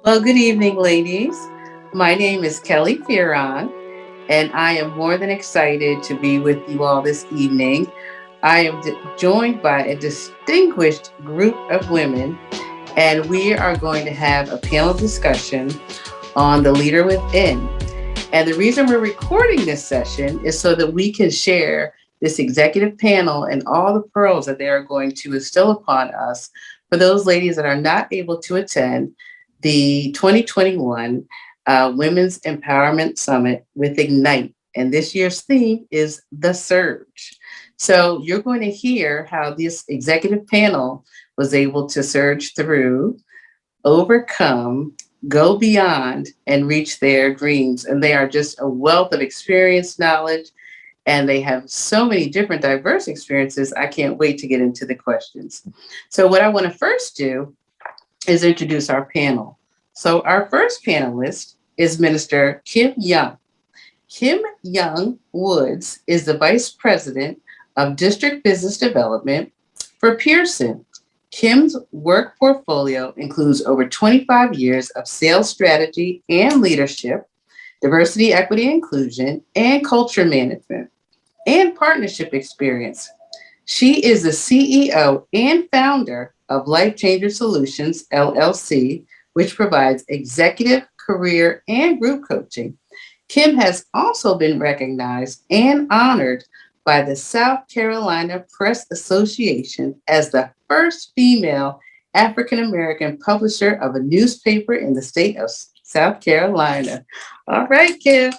Well, good evening, ladies. My name is Kelly Fearon, and I am more than excited to be with you all this evening. I am joined by a distinguished group of women, and we are going to have a panel discussion on the leader within. And the reason we're recording this session is so that we can share this executive panel and all the pearls that they are going to instill upon us for those ladies that are not able to attend the 2021 Women's Empowerment Summit with Ignite. And this year's theme is The Surge. So you're going to hear how this executive panel was able to surge through, overcome, go beyond, and reach their dreams. And they are just a wealth of experience, knowledge, and they have so many different diverse experiences. I can't wait to get into the questions. So what I want to first do is introduce our panel. So our first panelist is Minister Kim Young. Kim Young Woods is the Vice President of District Business Development for Pearson. Kim's work portfolio includes over 25 years of sales strategy and leadership, diversity, equity, inclusion, and culture management, and partnership experience. She is the CEO and founder of Life Changer Solutions, LLC, which provides executive, career, and group coaching. Kim has also been recognized and honored by the South Carolina Press Association as the first female African American publisher of a newspaper in the state of South Carolina. All right, Kim.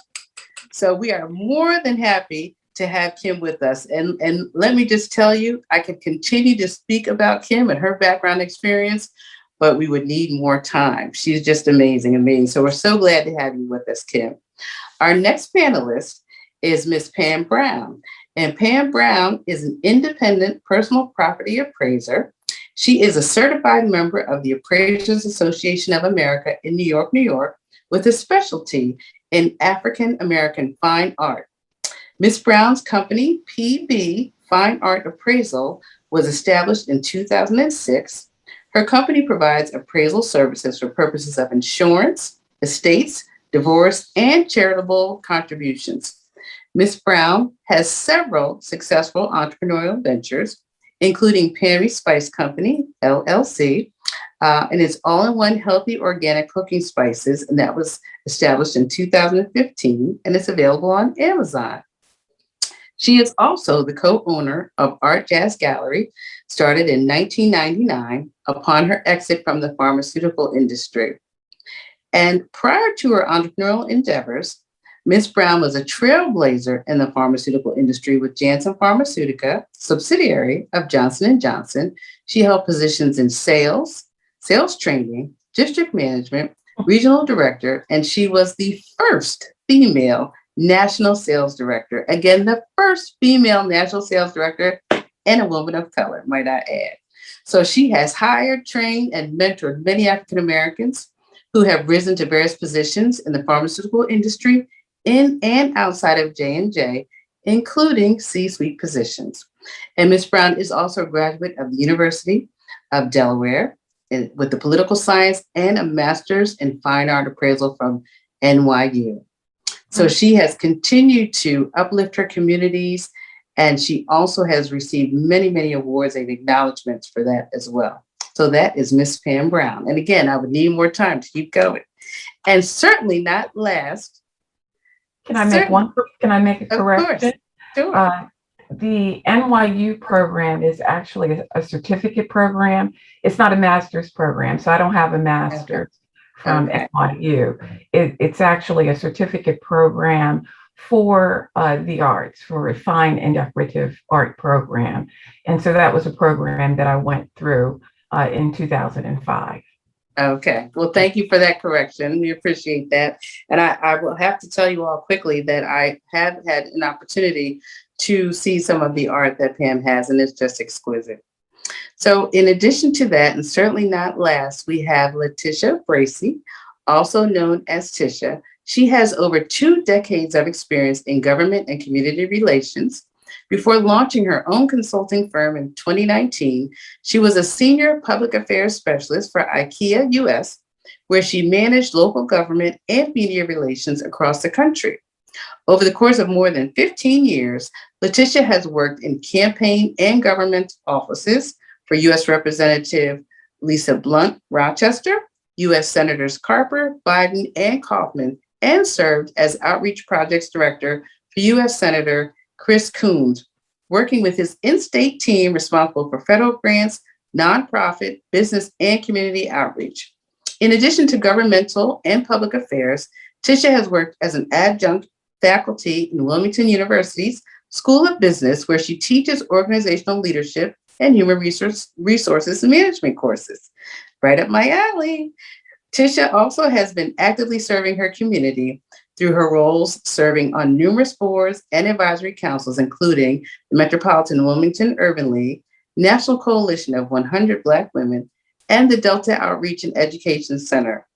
So we are more than happy to have Kim with us. And let me just tell you, I could continue to speak about Kim and her background experience, but we would need more time. She's just amazing, amazing. So we're so glad to have you with us, Kim. Our next panelist is Miss Pam Brown. And Pam Brown is an independent personal property appraiser. She is a certified member of the Appraisers Association of America in New York, New York, with a specialty in African American fine art. Ms. Brown's company, PB Fine Art Appraisal, was established in 2006. Her company provides appraisal services for purposes of insurance, estates, divorce, and charitable contributions. Ms. Brown has several successful entrepreneurial ventures, including Perry Spice Company, LLC, and it's all-in-one healthy organic cooking spices, and that was established in 2015, and it's available on Amazon. She is also the co-owner of Art Jazz Gallery, started in 1999 upon her exit from the pharmaceutical industry. And prior to her entrepreneurial endeavors, Ms. Brown was a trailblazer in the pharmaceutical industry with Janssen Pharmaceutica, subsidiary of Johnson & Johnson. She held positions in sales, sales training, district management, regional director, and she was the first female national sales director. Again, the first female national sales director and a woman of color, might I add. So she has hired, trained, and mentored many African Americans who have risen to various positions in the pharmaceutical industry in and outside of J&J, including C-suite positions. And Ms. Brown is also a graduate of the University of Delaware with the political science and a master's in fine art appraisal from NYU. So she has continued to uplift her communities, and she also has received many, many awards and acknowledgments for that as well. So that is Miss Pam Brown. And again, I would need more time to keep going. And certainly not last. Can I make a correction? Sure. The NYU program is actually a certificate program. It's not a master's program, so I don't have a master's from NYU. It's actually a certificate program for the arts, for a fine and decorative art program. And so that was a program that I went through in 2005. Okay. Well, thank you for that correction. We appreciate that. And I will have to tell you all quickly that I have had an opportunity to see some of the art that Pam has, and it's just exquisite. So in addition to that, and certainly not last, we have Latisha Bracy, also known as Tisha. She has over 2 decades of experience in government and community relations. Before launching her own consulting firm in 2019, she was a senior public affairs specialist for IKEA US, where she managed local government and media relations across the country. Over the course of more than 15 years, Latisha has worked in campaign and government offices for U.S. Representative Lisa Blunt Rochester, U.S. Senators Carper, Biden, and Kaufman, and served as Outreach Projects Director for U.S. Senator Chris Coons, working with his in-state team responsible for federal grants, nonprofit, business, and community outreach. In addition to governmental and public affairs, Tisha has worked as an adjunct faculty in Wilmington University's School of Business, where she teaches organizational leadership and human resources management courses. Right up my alley. Tisha also has been actively serving her community through her roles serving on numerous boards and advisory councils, including the Metropolitan Wilmington Urban League, National Coalition of 100 Black Women, and the Delta Outreach and Education Center.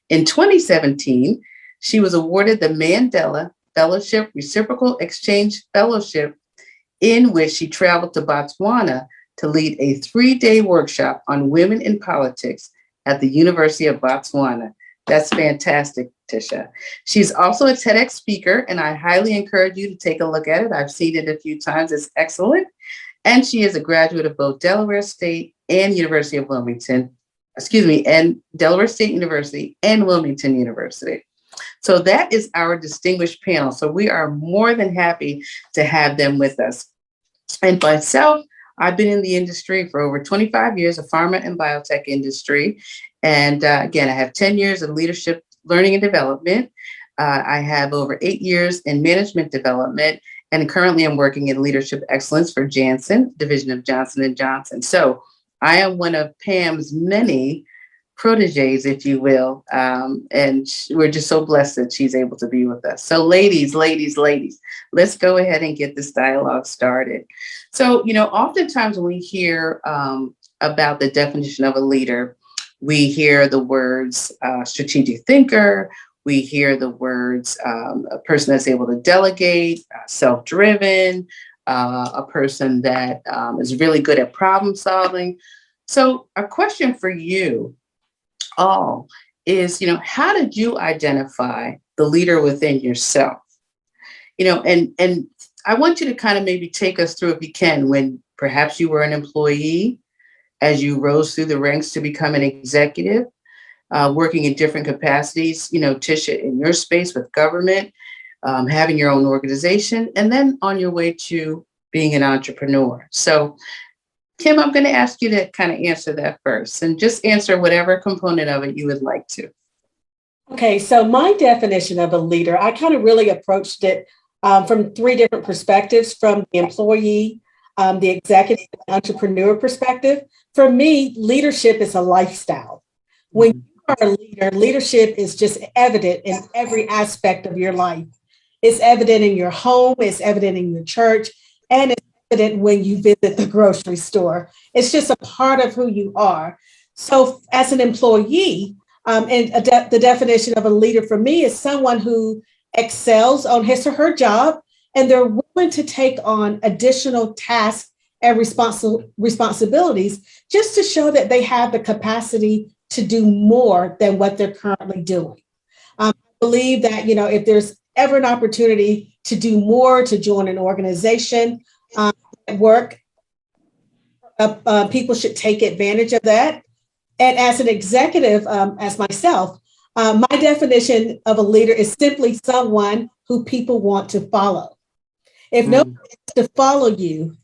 In 2017, she was awarded the Mandela Fellowship Reciprocal Exchange Fellowship, in which she traveled to Botswana to lead a 3-day workshop on women in politics at the University of Botswana. That's fantastic, Tisha. She's also a TEDx speaker, and I highly encourage you to take a look at it. I've seen it a few times. It's excellent. And she is a graduate of both Delaware State and University of Wilmington, and Delaware State University and Wilmington University. So that is our distinguished panel. So we are more than happy to have them with us. And myself, I've been in the industry for over 25 years, a pharma and biotech industry. And again, I have 10 years of leadership, learning and development. I have over 8 years in management development. And currently I'm working in leadership excellence for Janssen, division of Johnson & Johnson. So I am one of Pam's many proteges, if you will. And we're just so blessed that she's able to be with us. So ladies, let's go ahead and get this dialogue started. So, oftentimes when we hear about the definition of a leader, we hear the words strategic thinker. We hear the words a person that's able to delegate, self-driven, a person that is really good at problem solving. So a question for you all is, how did you identify the leader within yourself? And I want you to kind of maybe take us through, if you can, when perhaps you were an employee, as you rose through the ranks to become an executive, working in different capacities, Tisha, in your space with government, having your own organization, and then on your way to being an entrepreneur. So, Kim, I'm going to ask you to kind of answer that first, and just answer whatever component of it you would like to. Okay, so my definition of a leader, I kind of really approached it from 3 different perspectives, from the employee, the executive, and entrepreneur perspective. For me, leadership is a lifestyle. When you are a leader, leadership is just evident in every aspect of your life. It's evident in your home, it's evident in your church, and it's evident when you visit the grocery store. It's just a part of who you are. So as an employee, the definition of a leader for me is someone who excels on his or her job, and they're willing to take on additional tasks and responsibilities just to show that they have the capacity to do more than what they're currently doing. I believe that, if there's ever an opportunity to do more, to join an organization, work, people should take advantage of that. And as an executive, as myself, my definition of a leader is simply someone who people want to follow. If nobody wants to follow you,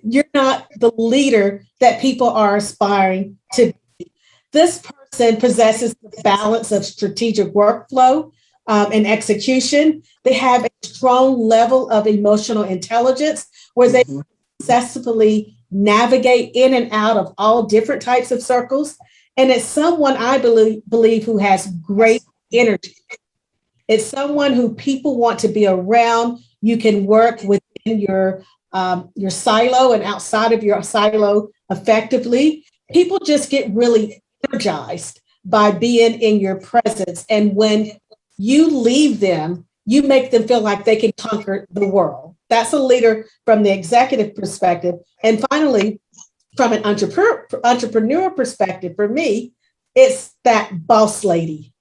you're not the leader that people are aspiring to be. This person possesses the balance of strategic workflow and execution. They have a strong level of emotional intelligence where they successfully navigate in and out of all different types of circles. And it's someone I believe who has great energy. It's someone who people want to be around. You can work within your silo and outside of your silo effectively. People just get really energized by being in your presence. And when you leave them, you make them feel like they can conquer the world. That's a leader from the executive perspective. And finally, from an entrepreneur perspective, for me, It's that boss lady.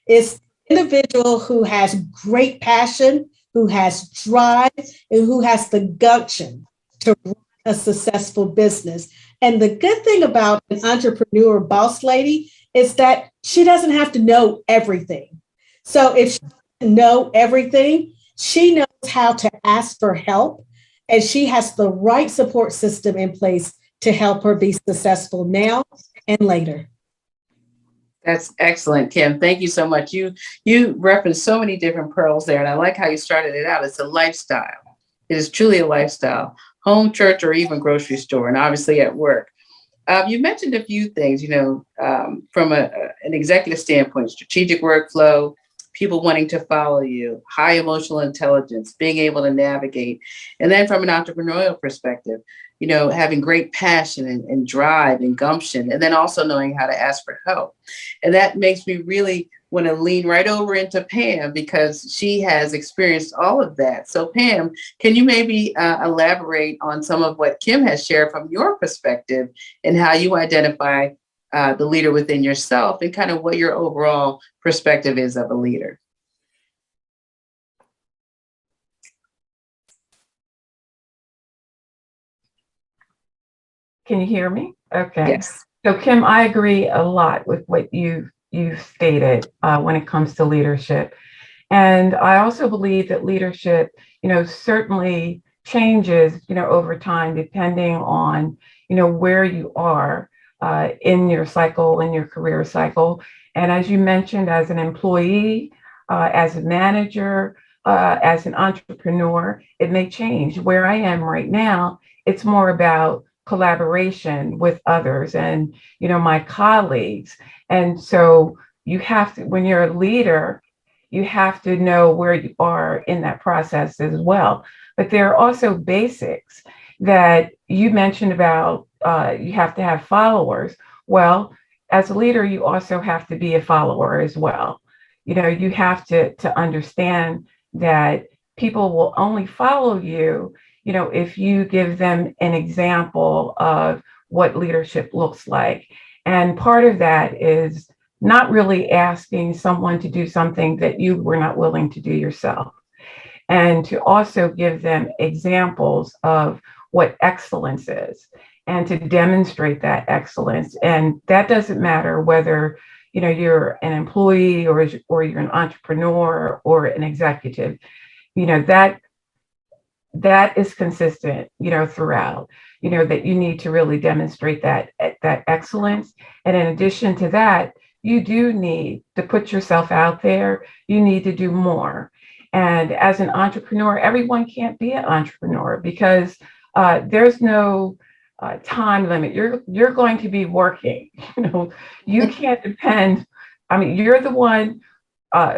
It's the individual who has great passion, who has drive, and who has the gumption to run a successful business. And the good thing about an entrepreneur boss lady is that she doesn't have to know everything. So if she doesn't know everything, she knows how to ask for help, and she has the right support system in place to help her be successful now and later. That's excellent, Kim. Thank you so much. You referenced so many different pearls there, and I like how you started it out. It's a lifestyle. It is truly a lifestyle. Home, church, or even grocery store, and obviously at work. You mentioned a few things, from an executive standpoint, strategic workflow, people wanting to follow you, high emotional intelligence, being able to navigate. And then from an entrepreneurial perspective, having great passion and drive and gumption, and then also knowing how to ask for help. And that makes me really want to lean right over into Pam because she has experienced all of that. So Pam, can you maybe elaborate on some of what Kim has shared from your perspective and how you identify the leader within yourself and kind of what your overall perspective is of a leader? Can you hear me? Okay. Yes. So Kim, I agree a lot with what you've stated when it comes to leadership. And I also believe that leadership, certainly changes, over time, depending on, where you are in your cycle, in your career cycle. And as you mentioned, as an employee, as a manager, as an entrepreneur, it may change. Where I am right now, it's more about collaboration with others and, my colleagues. And so you have to, when you're a leader, you have to know where you are in that process as well. But there are also basics that you mentioned about you have to have followers. Well, as a leader, you also have to be a follower as well. You have to understand that people will only follow you, if you give them an example of what leadership looks like. And part of that is not really asking someone to do something that you were not willing to do yourself. And to also give them examples of what excellence is and to demonstrate that excellence. And that doesn't matter whether you're an employee or you're an entrepreneur or an executive. That is consistent, throughout, that you need to really demonstrate that excellence. And in addition to that, you do need to put yourself out there. You need to do more. And as an entrepreneur, everyone can't be an entrepreneur because there's no time limit. You're going to be working. You can't depend. I mean, you're the one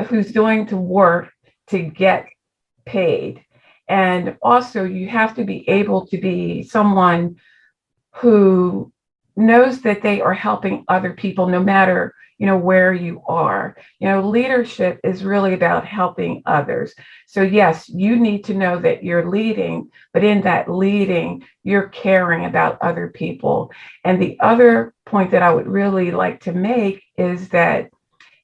who's going to work to get paid. And also, you have to be able to be someone who knows that they are helping other people no matter where you are. Leadership is really about helping others. So yes, you need to know that you're leading, but in that leading, you're caring about other people. And the other point that I would really like to make is that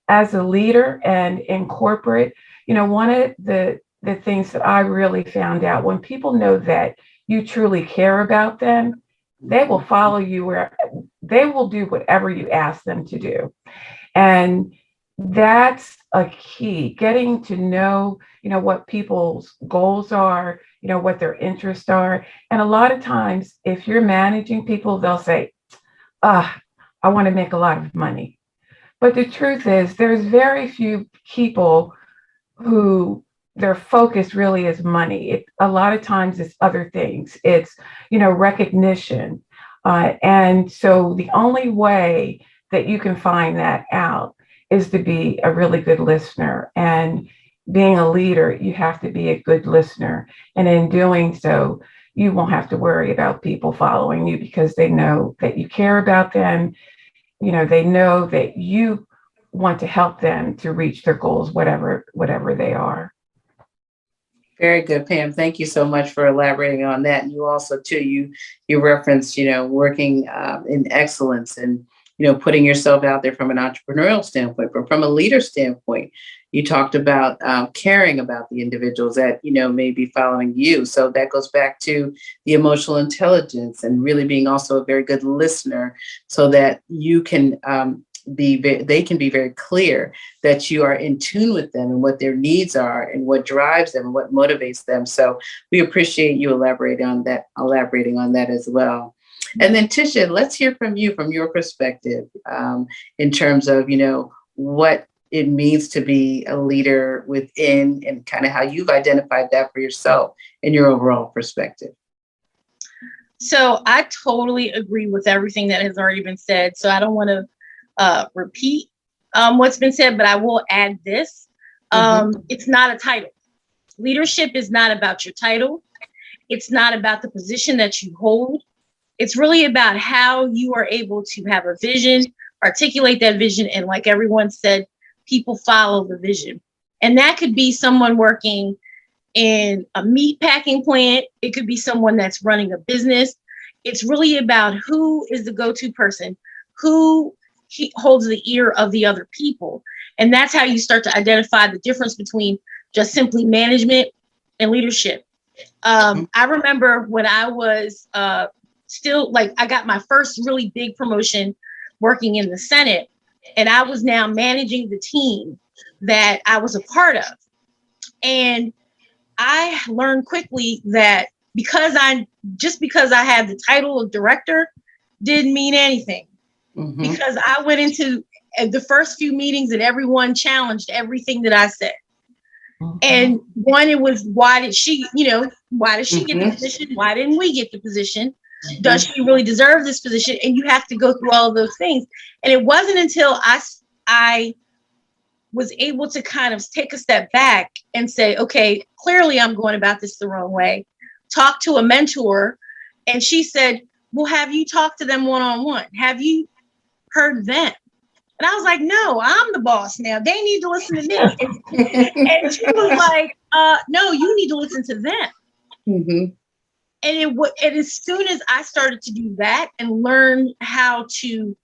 as a leader and in corporate, one of the things that I really found out, when people know that you truly care about them, they will follow you where they will do whatever you ask them to do. And that's a key, getting to know, what people's goals are, what their interests are. And a lot of times, if you're managing people, they'll say, I want to make a lot of money. But the truth is, there's very few people who their focus really is money. A lot of times it's other things. It's, recognition. And so the only way that you can find that out is to be a really good listener. And being a leader, you have to be a good listener. And in doing so, you won't have to worry about people following you because they know that you care about them. They know that you want to help them to reach their goals, whatever they are. Very good, Pam. Thank you so much for elaborating on that. And you also, too, you referenced, working in excellence and putting yourself out there from an entrepreneurial standpoint, but from a leader standpoint, you talked about caring about the individuals that, may be following you. So that goes back to the emotional intelligence and really being also a very good listener so that you can they can be very clear that you are in tune with them and what their needs are and what drives them and what motivates them. So we appreciate you elaborating on that as well. And then Tisha, let's hear from you, from your perspective, in terms of, what it means to be a leader within and kind of how you've identified that for yourself and your overall perspective. So I totally agree with everything that has already been said. So I don't want to repeat what's been said, but I will add this. It's not a title. Leadership is not about your title. It's not about the position that you hold. It's really about how you are able to have a vision, articulate that vision, and like everyone said, people follow the vision. And that could be someone working in a meat packing plant. It could be someone that's running a business. It's really about who is the go-to person, who holds the ear of the other people. And that's how you start to identify the difference between just simply management and leadership. I remember when I was I got my first really big promotion working in the Senate, and I was now managing the team that I was a part of. And I learned quickly that because I had the title of director didn't mean anything. Because I went into the first few meetings and everyone challenged everything that I said. And one, it was, why did she get the position? Why didn't we get the position? Does she really deserve this position? And you have to go through all of those things. And it wasn't until I was able to kind of take a step back and say, okay, clearly I'm going about this the wrong way. Talk to a mentor. And she said, well, have you talked to them one-on-one? Have you heard them? And I was like, no, I'm the boss now. They need to listen to me. And she was like, no, you need to listen to them. And as soon as I started to do that and learn how to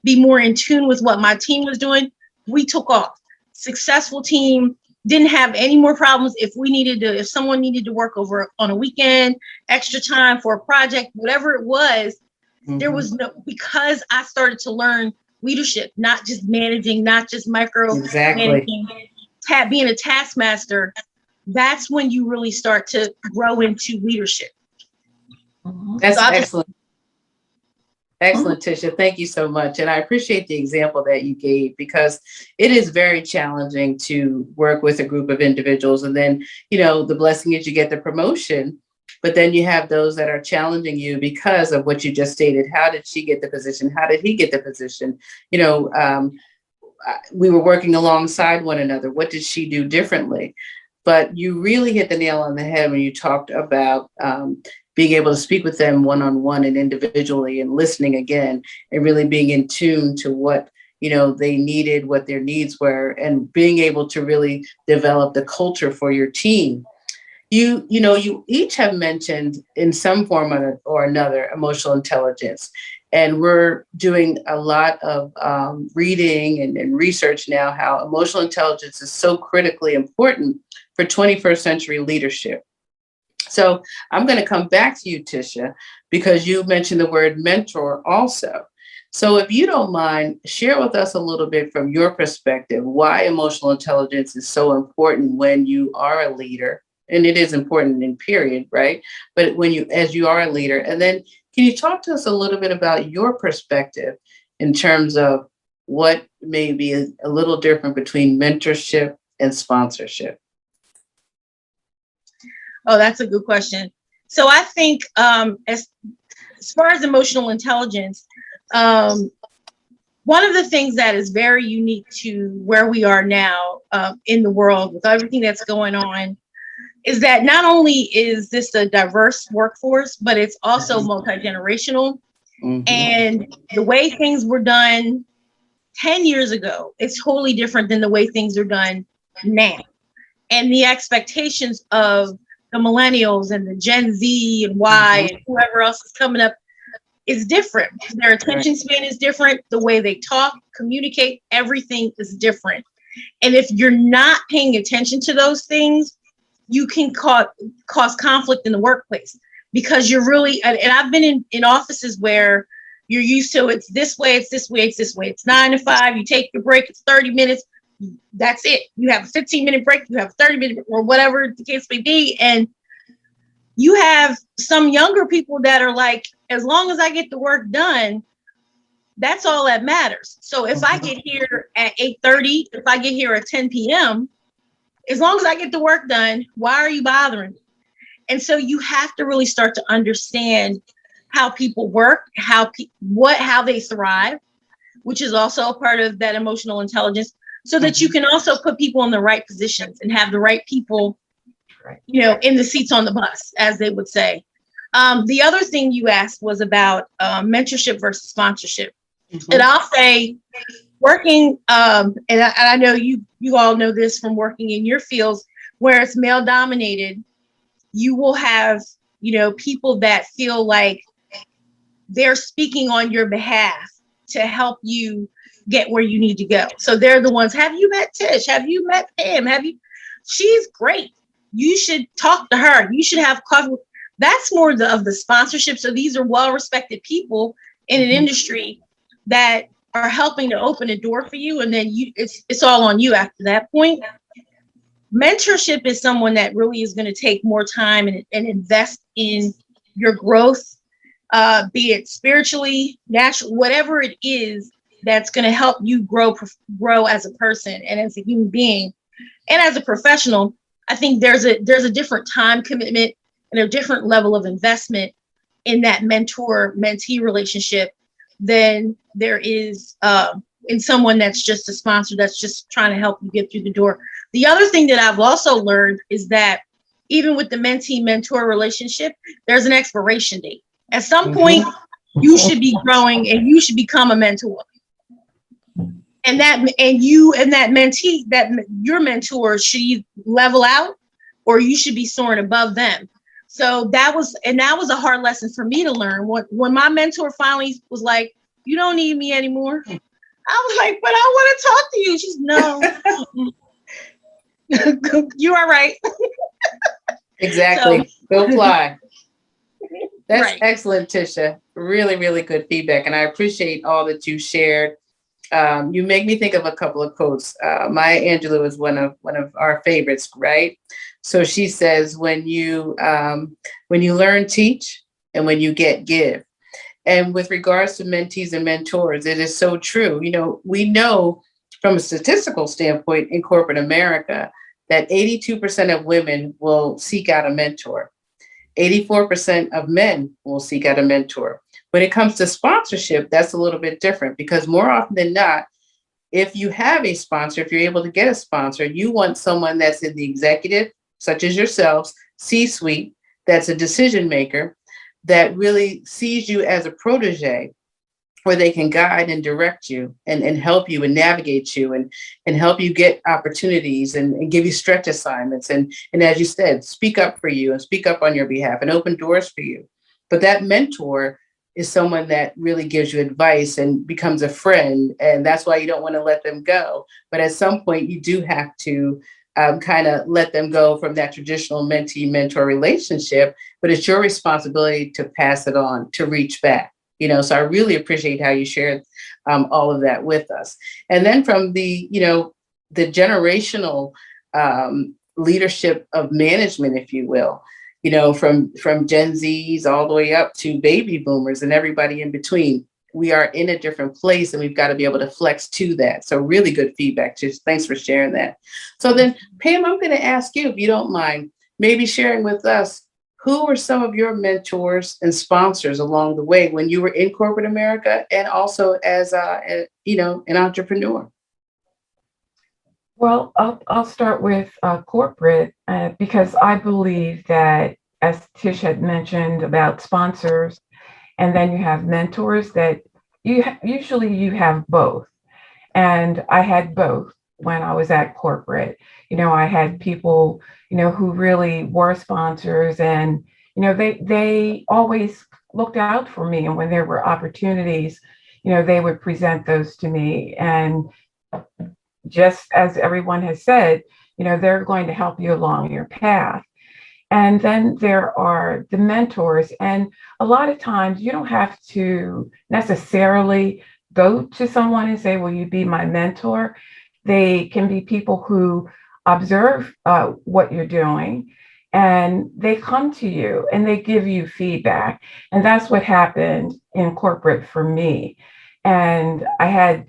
be more in tune with what my team was doing, we took off. Successful team, didn't have any more problems. If someone needed to work over on a weekend, extra time for a project, whatever it was, there was because I started to learn leadership, not just managing, not just managing, being a taskmaster. That's when you really start to grow into leadership. That's excellent. Excellent, Tisha. Thank you so much. And I appreciate the example that you gave, because it is very challenging to work with a group of individuals. And then, the blessing is you get the promotion, but then you have those that are challenging you because of what you just stated. How did she get the position? How did he get the position? We were working alongside one another. What did she do differently? But you really hit the nail on the head when you talked about being able to speak with them one-on-one and individually and listening again and really being in tune to what, they needed, what their needs were, and being able to really develop the culture for your team. You each have mentioned in some form or another emotional intelligence. And we're doing a lot of reading and research now how emotional intelligence is so critically important for 21st century leadership. So I'm going to come back to you, Tisha, because you mentioned the word mentor also. So if you don't mind, share with us a little bit from your perspective why emotional intelligence is so important when you are a leader. And it is important in period, right? But as you are a leader, and then can you talk to us a little bit about your perspective in terms of what may be a little different between mentorship and sponsorship? Oh, that's a good question. So I think as far as emotional intelligence, one of the things that is very unique to where we are now in the world with everything that's going on is that not only is this a diverse workforce, but it's also multi-generational. And the way things were done 10 years ago, it's totally different than the way things are done now. And the expectations of the millennials and the Gen Z and Y and whoever else is coming up, is different. Their attention span is different. The way they talk, communicate, everything is different. And if you're not paying attention to those things, you can cause conflict in the workplace, because you're really, and I've been in offices where you're used to, it's this way, it's this way, it's this way. It's 9 to 5, you take your break, it's 30 minutes. That's it. You have a 15-minute break, you have a 30-minute, or whatever the case may be. And you have some younger people that are like, as long as I get the work done, that's all that matters. So if I get here at 8:30, if I get here at 10 p.m., as long as I get the work done, why are you bothering me? And so you have to really start to understand how people work, how they thrive, which is also a part of that emotional intelligence, so that you can also put people in the right positions and have the right people, in the seats on the bus, as they would say. The other thing you asked was about mentorship versus sponsorship. And I'll say, working, and I know you all know this from working in your fields where it's male dominated, you will have, people that feel like they're speaking on your behalf to help you get where you need to go. So they're the ones, have you met Tish? Have you met Pam? She's great. You should talk to her. You should have coffee. That's more of the sponsorship. So these are well-respected people in an industry that are helping to open a door for you. And then it's all on you after that point. Mentorship is someone that really is going to take more time and invest in your growth, be it spiritually, naturally, whatever it is that's going to help you grow as a person and as a human being and as a professional. I think there's a different time commitment and a different level of investment in that mentor-mentee relationship than there is in someone that's just a sponsor that's just trying to help you get through the door. The other thing that I've also learned is that even with the mentee-mentor relationship, there's an expiration date. At some point, you should be growing and you should become a mentor. And you and that mentee, that your mentor should level out, or you should be soaring above them. So that was a hard lesson for me to learn. When my mentor finally was like, "You don't need me anymore," I was like, "But I want to talk to you." She's no. You are right. Exactly. Go fly. That's right. Excellent, Tisha. Really, really good feedback. And I appreciate all that you shared. You make me think of a couple of quotes. Maya Angelou is one of our favorites, right? So she says, when you learn, teach, and when you get, give. And with regards to mentees and mentors, it is so true. We know from a statistical standpoint in corporate America that 82% of women will seek out a mentor. 84% of men will seek out a mentor. When it comes to sponsorship, that's a little bit different, because more often than not, if you have a sponsor, if you're able to get a sponsor, you want someone that's in the executive, such as yourselves, C-suite, that's a decision maker, that really sees you as a protege, where they can guide and direct you and help you and navigate you and help you get opportunities and give you stretch assignments. And as you said, speak up for you and speak up on your behalf and open doors for you. But that mentor is someone that really gives you advice and becomes a friend. And that's why you don't want to let them go. But at some point, you do have to kind of let them go from that traditional mentee-mentor relationship. But it's your responsibility to pass it on, to reach back. So I really appreciate how you shared all of that with us. And then from the generational leadership of management, if you will, from Gen Zs all the way up to baby boomers and everybody in between, we are in a different place and we've got to be able to flex to that. So really good feedback. Just thanks for sharing that. So then, Pam, I'm going to ask you, if you don't mind, maybe sharing with us, who were some of your mentors and sponsors along the way when you were in corporate America and also as an entrepreneur? Well, I'll start with corporate because I believe that, as Tish had mentioned about sponsors, and then you have mentors, that usually you have both. And I had both when I was at corporate. I had people, who really were sponsors, and, they always looked out for me. And when there were opportunities, they would present those to me. And just as everyone has said, they're going to help you along your path. And then there are the mentors. And a lot of times you don't have to necessarily go to someone and say, will you be my mentor? They can be people who observe what you're doing, and they come to you and they give you feedback. And that's what happened in corporate for me. And I had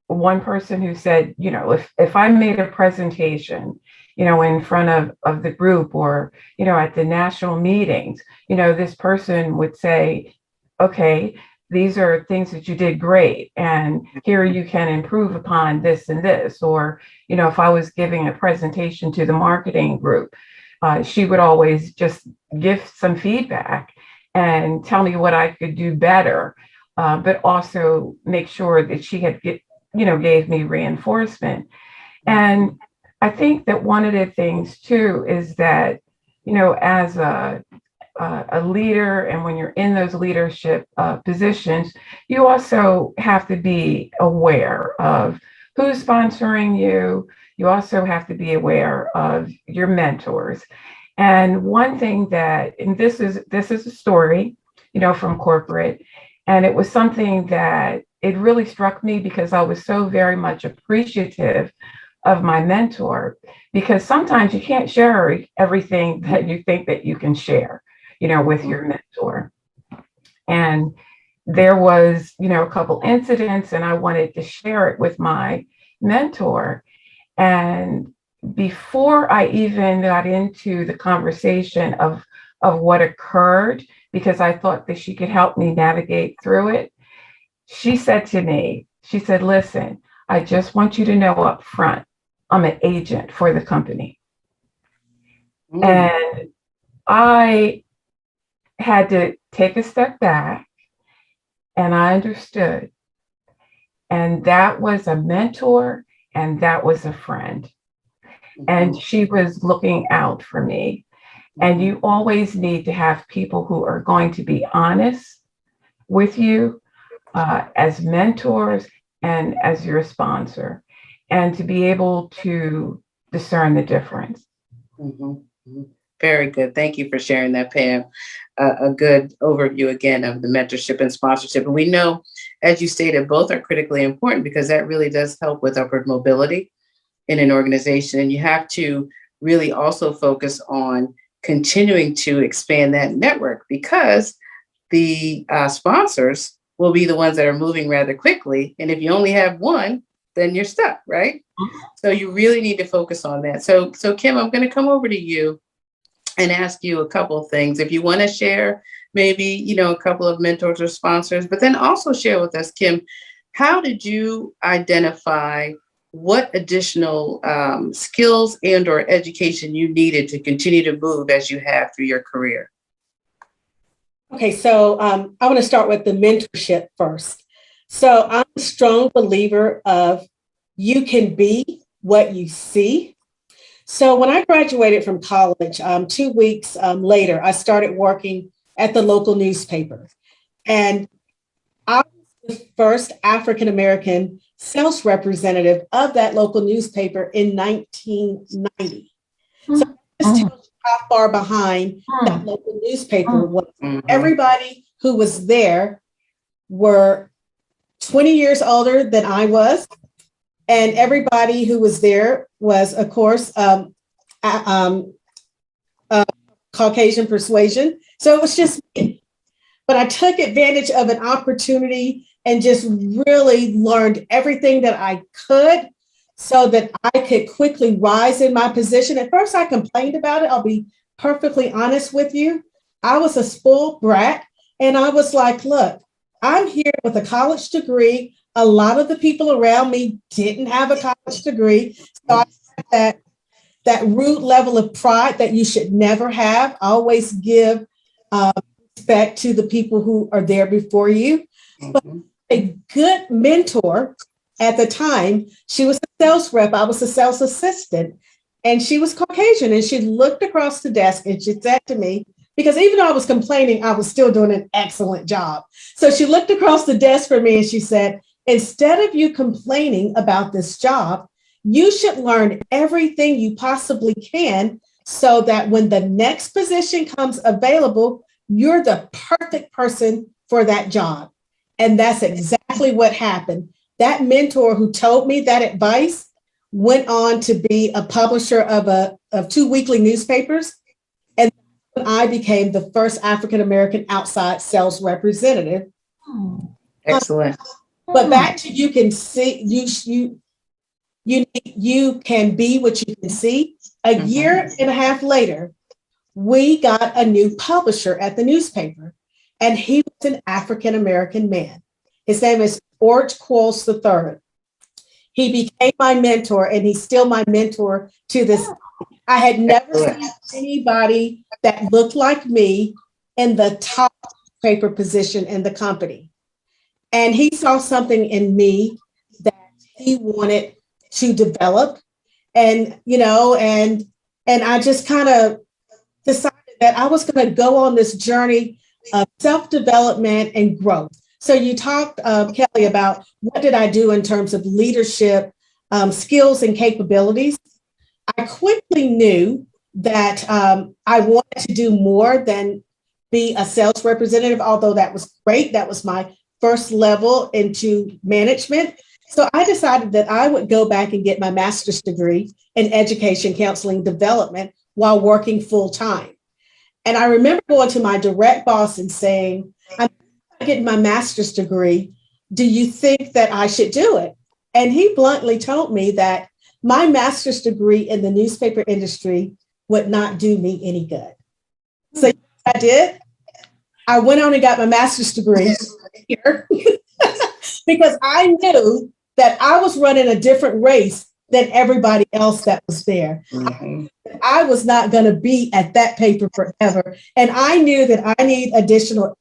one person who said, if I made a presentation, in front of the group, or, at the national meetings, this person would say, okay, these are things that you did great, and here you can improve upon this and this. Or, if I was giving a presentation to the marketing group, she would always just give some feedback and tell me what I could do better, but also make sure that she had gave me reinforcement. And I think that one of the things too is that, as a leader, and when you're in those leadership positions, you also have to be aware of who's sponsoring you. You also have to be aware of your mentors. And one thing and this is a story, from corporate, and it was something that it really struck me because I was so very much appreciative of my mentor, because sometimes you can't share everything that you think that you can share, with your mentor. And there was, a couple incidents, and I wanted to share it with my mentor. And before I even got into the conversation of what occurred, because I thought that she could help me navigate through it, she said to me, listen, I just want you to know up front, I'm an agent for the company. And I had to take a step back, and I understood. And that was a mentor, and that was a friend. And she was looking out for me. And you always need to have people who are going to be honest with you, as mentors and as your sponsor, and to be able to discern the difference. Very good. Thank you for sharing that, Pam. A good overview again of the mentorship and sponsorship. And we know, as you stated, both are critically important because that really does help with upward mobility in an organization. And you have to really also focus on continuing to expand that network, because the sponsors will be the ones that are moving rather quickly. And if you only have one, then you're stuck, right? So you really need to focus on that. So Kim, I'm going to come over to you and ask you a couple of things. If you want to share maybe, a couple of mentors or sponsors, but then also share with us, Kim, how did you identify what additional skills and or education you needed to continue to move as you have through your career? Okay, so I want to start with the mentorship first. So I'm a strong believer of you can be what you see. So when I graduated from college, 2 weeks later, I started working at the local newspaper. And I was the first African-American sales representative of that local newspaper in 1990. So this tells you how far behind that local newspaper was. Everybody who was there were 20 years older than I was. And everybody who was there was, of course, Caucasian persuasion. So it was just me. But I took advantage of an opportunity and just really learned everything that I could so that I could quickly rise in my position. At first, I complained about it. I'll be perfectly honest with you. I was a spoiled brat. And I was like, look, I'm here with a college degree. A lot of the people around me didn't have a college degree. So I had that root level of pride that you should never have. Always give respect to the people who are there before you. But a good mentor at the time, she was a sales rep. I was a sales assistant. And she was Caucasian. And she looked across the desk and she said to me, because even though I was complaining, I was still doing an excellent job. So she looked across the desk for me and she said, instead of you complaining about this job, you should learn everything you possibly can so that when the next position comes available, you're the perfect person for that job. And that's exactly what happened. That mentor who told me that advice went on to be a publisher of 2 weekly newspapers. And I became the first African American outside sales representative. Excellent. But back to you can see you can be what you can see. A year and a half later, we got a new publisher at the newspaper, and he was an African American man. His name is George Qualls III. He became my mentor, and he's still my mentor to this. I had never seen anybody that looked like me in the top paper position in the company. And he saw something in me that he wanted to develop. And, and I just kind of decided that I was going to go on this journey of self-development and growth. So you talked, Kelly, about what did I do in terms of leadership, skills and capabilities. I quickly knew that I wanted to do more than be a sales representative, although that was great. That was my first level into management. So I decided that I would go back and get my master's degree in education, counseling, development while working full time. And I remember going to my direct boss and saying, I'm getting my master's degree. Do you think that I should do it? And he bluntly told me that my master's degree in the newspaper industry would not do me any good. So I did. I went on and got my master's degree here because I knew that I was running a different race than everybody else that was there. I was not going to be at that paper forever. And I knew that I needed additional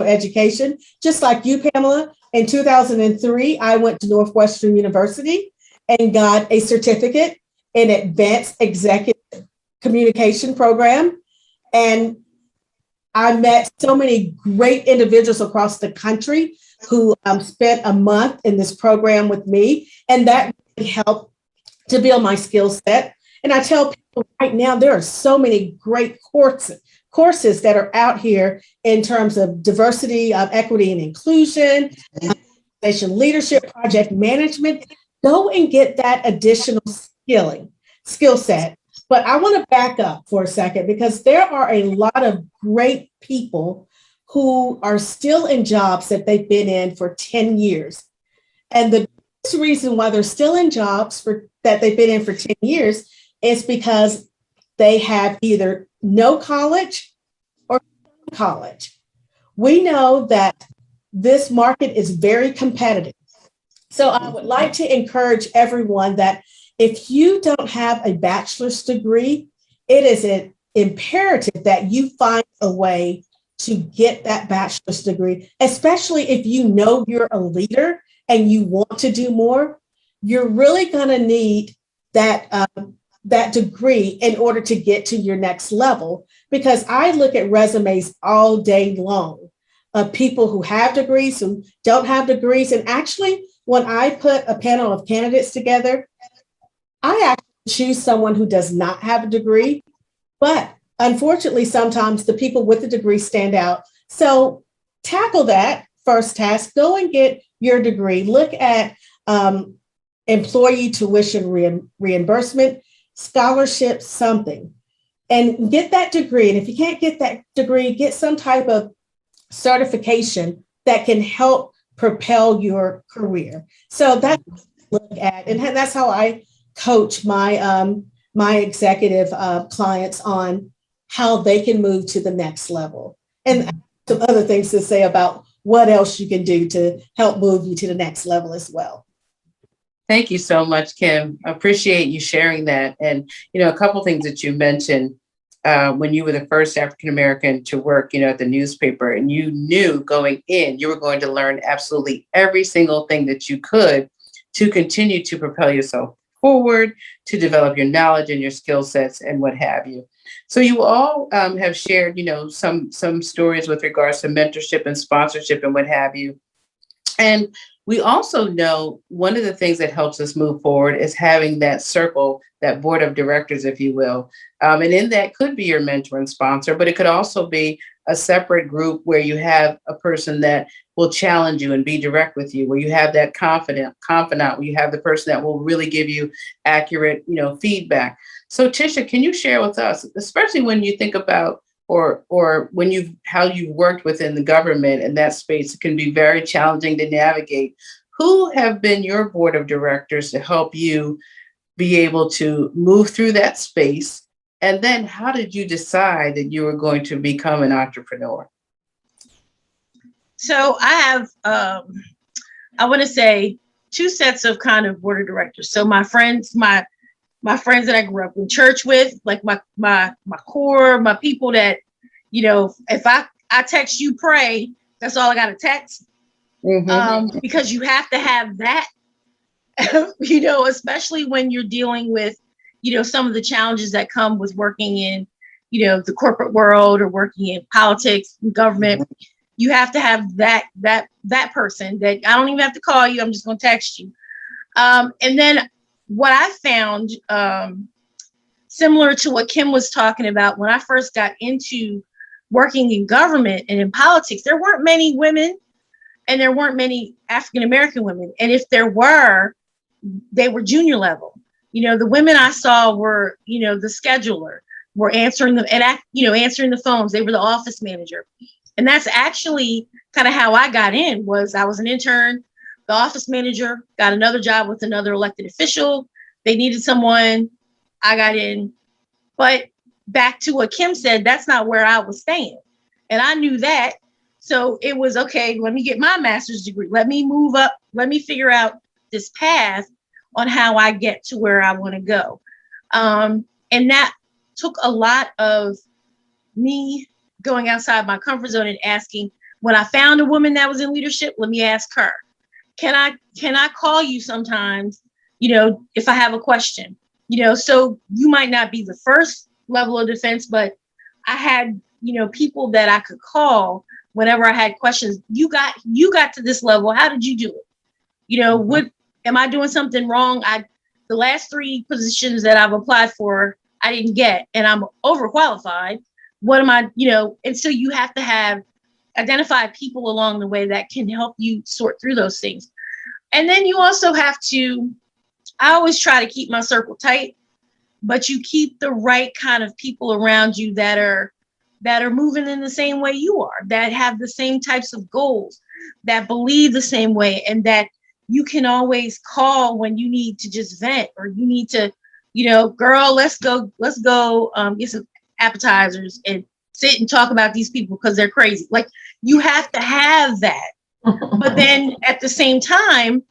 education, just like you, Pamela. In 2003, I went to Northwestern University and got a certificate in advanced executive communication program. And I met so many great individuals across the country who spent a month in this program with me. And that really helped to build my skill set. And I tell people right now, there are so many great courses that are out here in terms of diversity, equity and inclusion, leadership, project management. Go and get that additional skill set. But I want to back up for a second because there are a lot of great people who are still in jobs that they've been in for 10 years. And the reason why they're still in jobs that they've been in for 10 years is because they have either no college or college. We know that this market is very competitive. So I would like to encourage everyone that if you don't have a bachelor's degree, it is an imperative that you find a way to get that bachelor's degree, especially if you know you're a leader and you want to do more. You're really going to need that degree in order to get to your next level, because I look at resumes all day long of people who have degrees, who don't have degrees. And actually, when I put a panel of candidates together, I actually choose someone who does not have a degree, but unfortunately, sometimes the people with the degree stand out. So tackle that first task, go and get your degree, look at employee tuition reimbursement, scholarship, something, and get that degree. And if you can't get that degree, get some type of certification that can help propel your career. So that's what I look at, and that's how I coach my my executive clients on how they can move to the next level, and some other things to say about what else you can do to help move you to the next level as well. Thank you so much, Kim. I appreciate you sharing that. And, a couple of things that you mentioned when you were the first African-American to work, at the newspaper, and you knew going in, you were going to learn absolutely every single thing that you could to continue to propel yourself forward, to develop your knowledge and your skill sets and what have you. So you all have shared, some stories with regards to mentorship and sponsorship and what have you. And we also know one of the things that helps us move forward is having that circle, that board of directors, if you will. And in that could be your mentor and sponsor, but it could also be a separate group where you have a person that will challenge you and be direct with you, where you have that confidant, where you have the person that will really give you accurate, feedback. So Tisha, can you share with us, especially when you think about or when how you've worked within the government in that space, it can be very challenging to navigate. Who have been your board of directors to help you be able to move through that space? And then how did you decide that you were going to become an entrepreneur? So I have, I want to say, two sets of kind of board of directors. So my friends, my friends that I grew up in church with, like my core, my people that, if I text you, pray, that's all I got to text. Mm-hmm. Because you have to have that, especially when you're dealing with, some of the challenges that come with working in, the corporate world or working in politics and government. Mm-hmm. You have to have that person that I don't even have to call you. I'm just going to text you. And then what I found, similar to what Kim was talking about, when I first got into working in government and in politics, there weren't many women and there weren't many African-American women. And if there were, they were junior level. The women I saw were, the scheduler, were answering answering the phones. They were the office manager. And that's actually kind of how I got in. I was an intern, the office manager, got another job with another elected official. They needed someone, I got in. But back to what Kim said, that's not where I was staying. And I knew that. So it was, okay, let me get my master's degree. Let me move up. Let me figure out this path on how I get to where I want to go. And that took a lot of me going outside my comfort zone and asking, when I found a woman that was in leadership, let me ask her, can I call you sometimes, if I have a question, so you might not be the first level of defense, but I had, people that I could call whenever I had questions. You got to this level. How did you do it? What, am I doing something wrong? The last 3 positions that I've applied for, I didn't get, and I'm overqualified. What am I, and so you have to identify people along the way that can help you sort through those things. And then you also have to, I always try to keep my circle tight, but you keep the right kind of people around you that are moving in the same way you are, that have the same types of goals, that believe the same way, and that you can always call when you need to just vent, or you need to, girl, let's go get some appetizers and sit and talk about these people because they're crazy. Like, you have to have that. But then at the same time,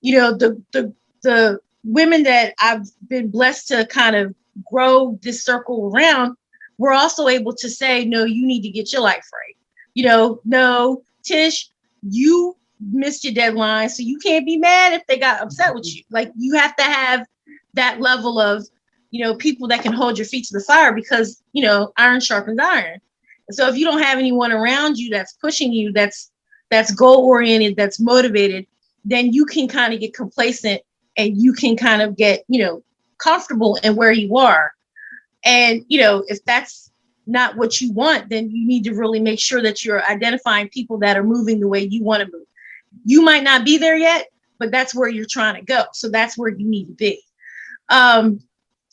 the women that I've been blessed to kind of grow this circle around, we're also able to say, no, you need to get your life right. No, Tish, you missed your deadline, so you can't be mad if they got upset with you. Like, you have to have that level of, people that can hold your feet to the fire, because, iron sharpens iron. And so if you don't have anyone around you that's pushing you, that's goal oriented, that's motivated, then you can kind of get complacent, and you can kind of get, comfortable in where you are. And, if that's not what you want, then you need to really make sure that you're identifying people that are moving the way you want to move. You might not be there yet, but that's where you're trying to go. So that's where you need to be.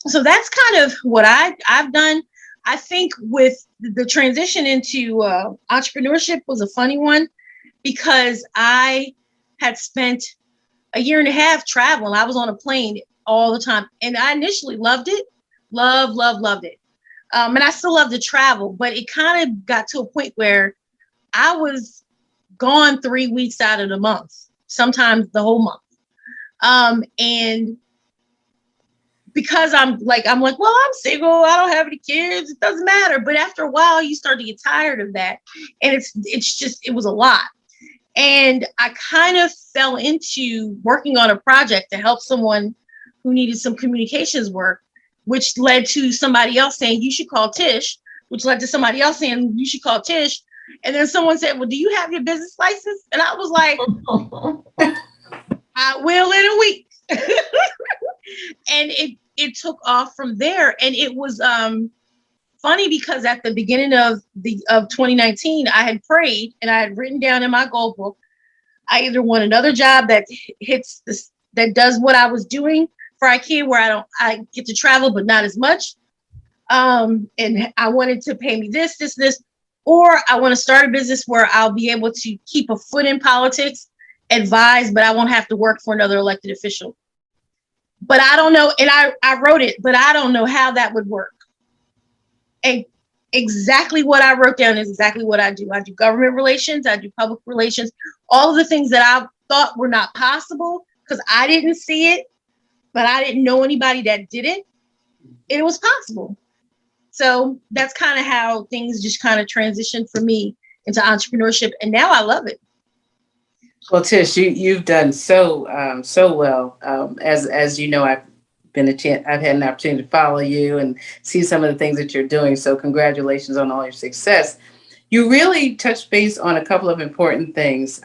So that's kind of what I've done. I think with the transition into entrepreneurship was a funny one, because I had spent a year and a half traveling. I was on a plane all the time, and I initially loved it. Loved it. And I still love to travel, but it kind of got to a point where I was gone 3 weeks out of the month, sometimes the whole month. And because I'm like, well, I'm single, I don't have any kids, it doesn't matter. But after a while, you start to get tired of that. And it was a lot. And I kind of fell into working on a project to help someone who needed some communications work. which led to somebody else saying, you should call Tish, which led to somebody else saying, you should call Tish. And then someone said, well, do you have your business license? And I was like, I will in a week. And it took off from there. And it was funny because at the beginning of 2019, I had prayed and I had written down in my goal book, I either want another job that hits this, that does what I was doing for IKEA, where I get to travel, but not as much. And I wanted to pay me this, or I want to start a business where I'll be able to keep a foot in politics, advise, but I won't have to work for another elected official. But I don't know. And I wrote it, but I don't know how that would work. And exactly what I wrote down is exactly what I do. I do government relations. I do public relations, all of the things that I thought were not possible because I didn't see it, but I didn't know anybody that did it. It was possible. So that's kind of how things just kind of transitioned for me into entrepreneurship. And now I love it. Well, Tish, you've done so well. As you know, I've had an opportunity to follow you and see some of the things that you're doing. So congratulations on all your success. You really touched base on a couple of important things.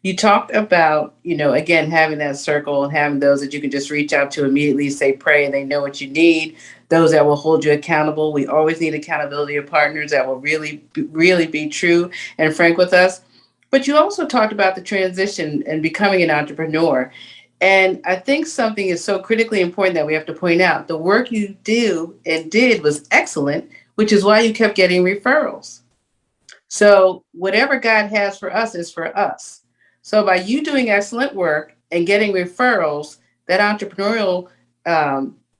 You talked about, again, having that circle and having those that you can just reach out to immediately, say, pray, and they know what you need. Those that will hold you accountable. We always need accountability of partners that will really be true and frank with us. But you also talked about the transition and becoming an entrepreneur. And I think something is so critically important that we have to point out. The work you did was excellent, which is why you kept getting referrals. So whatever God has for us is for us. So by you doing excellent work and getting referrals, that entrepreneurial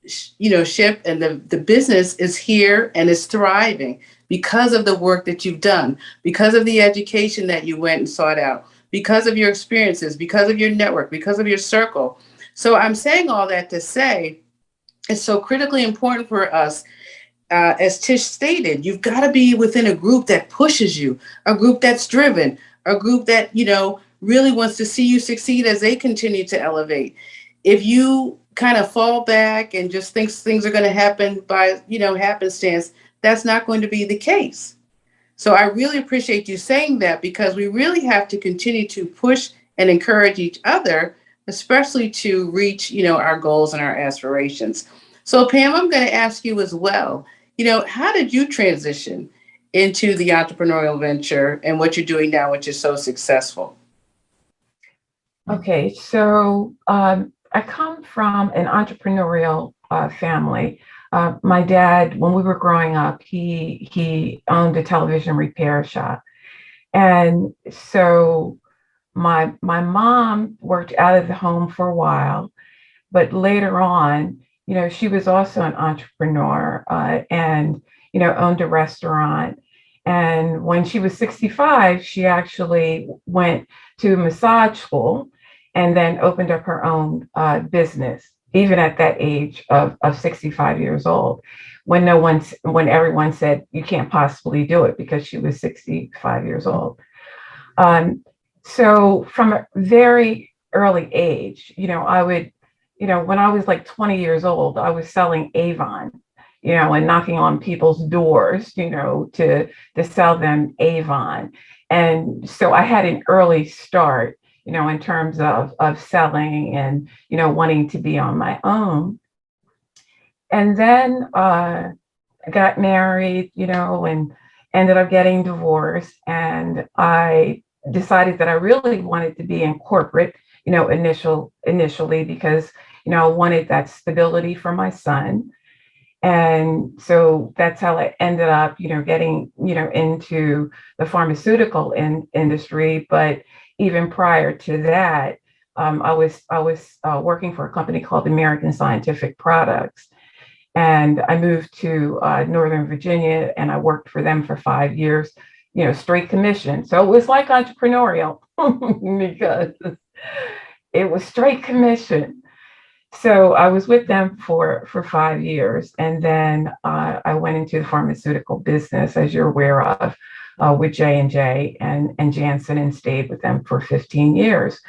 ship and the business is here and is thriving because of the work that you've done, because of the education that you went and sought out, because of your experiences, because of your network, because of your circle. So I'm saying all that to say it's so critically important for us. As Tish stated, you've got to be within a group that pushes you, a group that's driven, a group that, really wants to see you succeed as they continue to elevate. If you kind of fall back and just think things are going to happen by, happenstance, that's not going to be the case. So I really appreciate you saying that because we really have to continue to push and encourage each other, especially to reach, our goals and our aspirations. So Pam, I'm going to ask you as well, how did you transition into the entrepreneurial venture and what you're doing now, which is so successful? Okay, so I come from an entrepreneurial family. My dad, when we were growing up, he owned a television repair shop. And so my mom worked out of the home for a while, but later on, she was also an entrepreneur and, owned a restaurant. And when she was 65, she actually went to massage school and then opened up her own business, even at that age of 65 years old, when everyone said you can't possibly do it because she was 65 years old. So from a very early age, I would, when I was like 20 years old, I was selling Avon, and knocking on people's doors, to sell them Avon. And so I had an early start, in terms of selling and, wanting to be on my own. And then I got married, and ended up getting divorced. And I decided that I really wanted to be in corporate, initially because, I wanted that stability for my son. And so that's how I ended up, getting, into the pharmaceutical industry. But even prior to that, I was working for a company called American Scientific Products. And I moved to Northern Virginia and I worked for them for 5 years, straight commission. So it was like entrepreneurial because it was straight commission. So I was with them for 5 years. And then I went into the pharmaceutical business, as you're aware of, with J&J and Janssen, and stayed with them for 15 years.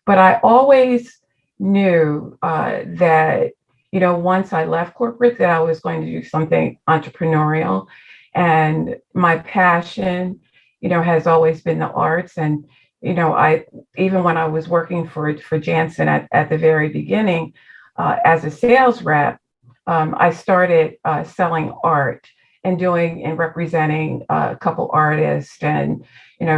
But I always knew that, once I left corporate, that I was going to do something entrepreneurial. And my passion, has always been the arts. And, I, even when I was working for Janssen at the very beginning, as a sales rep, I started selling art and doing and representing a couple artists and,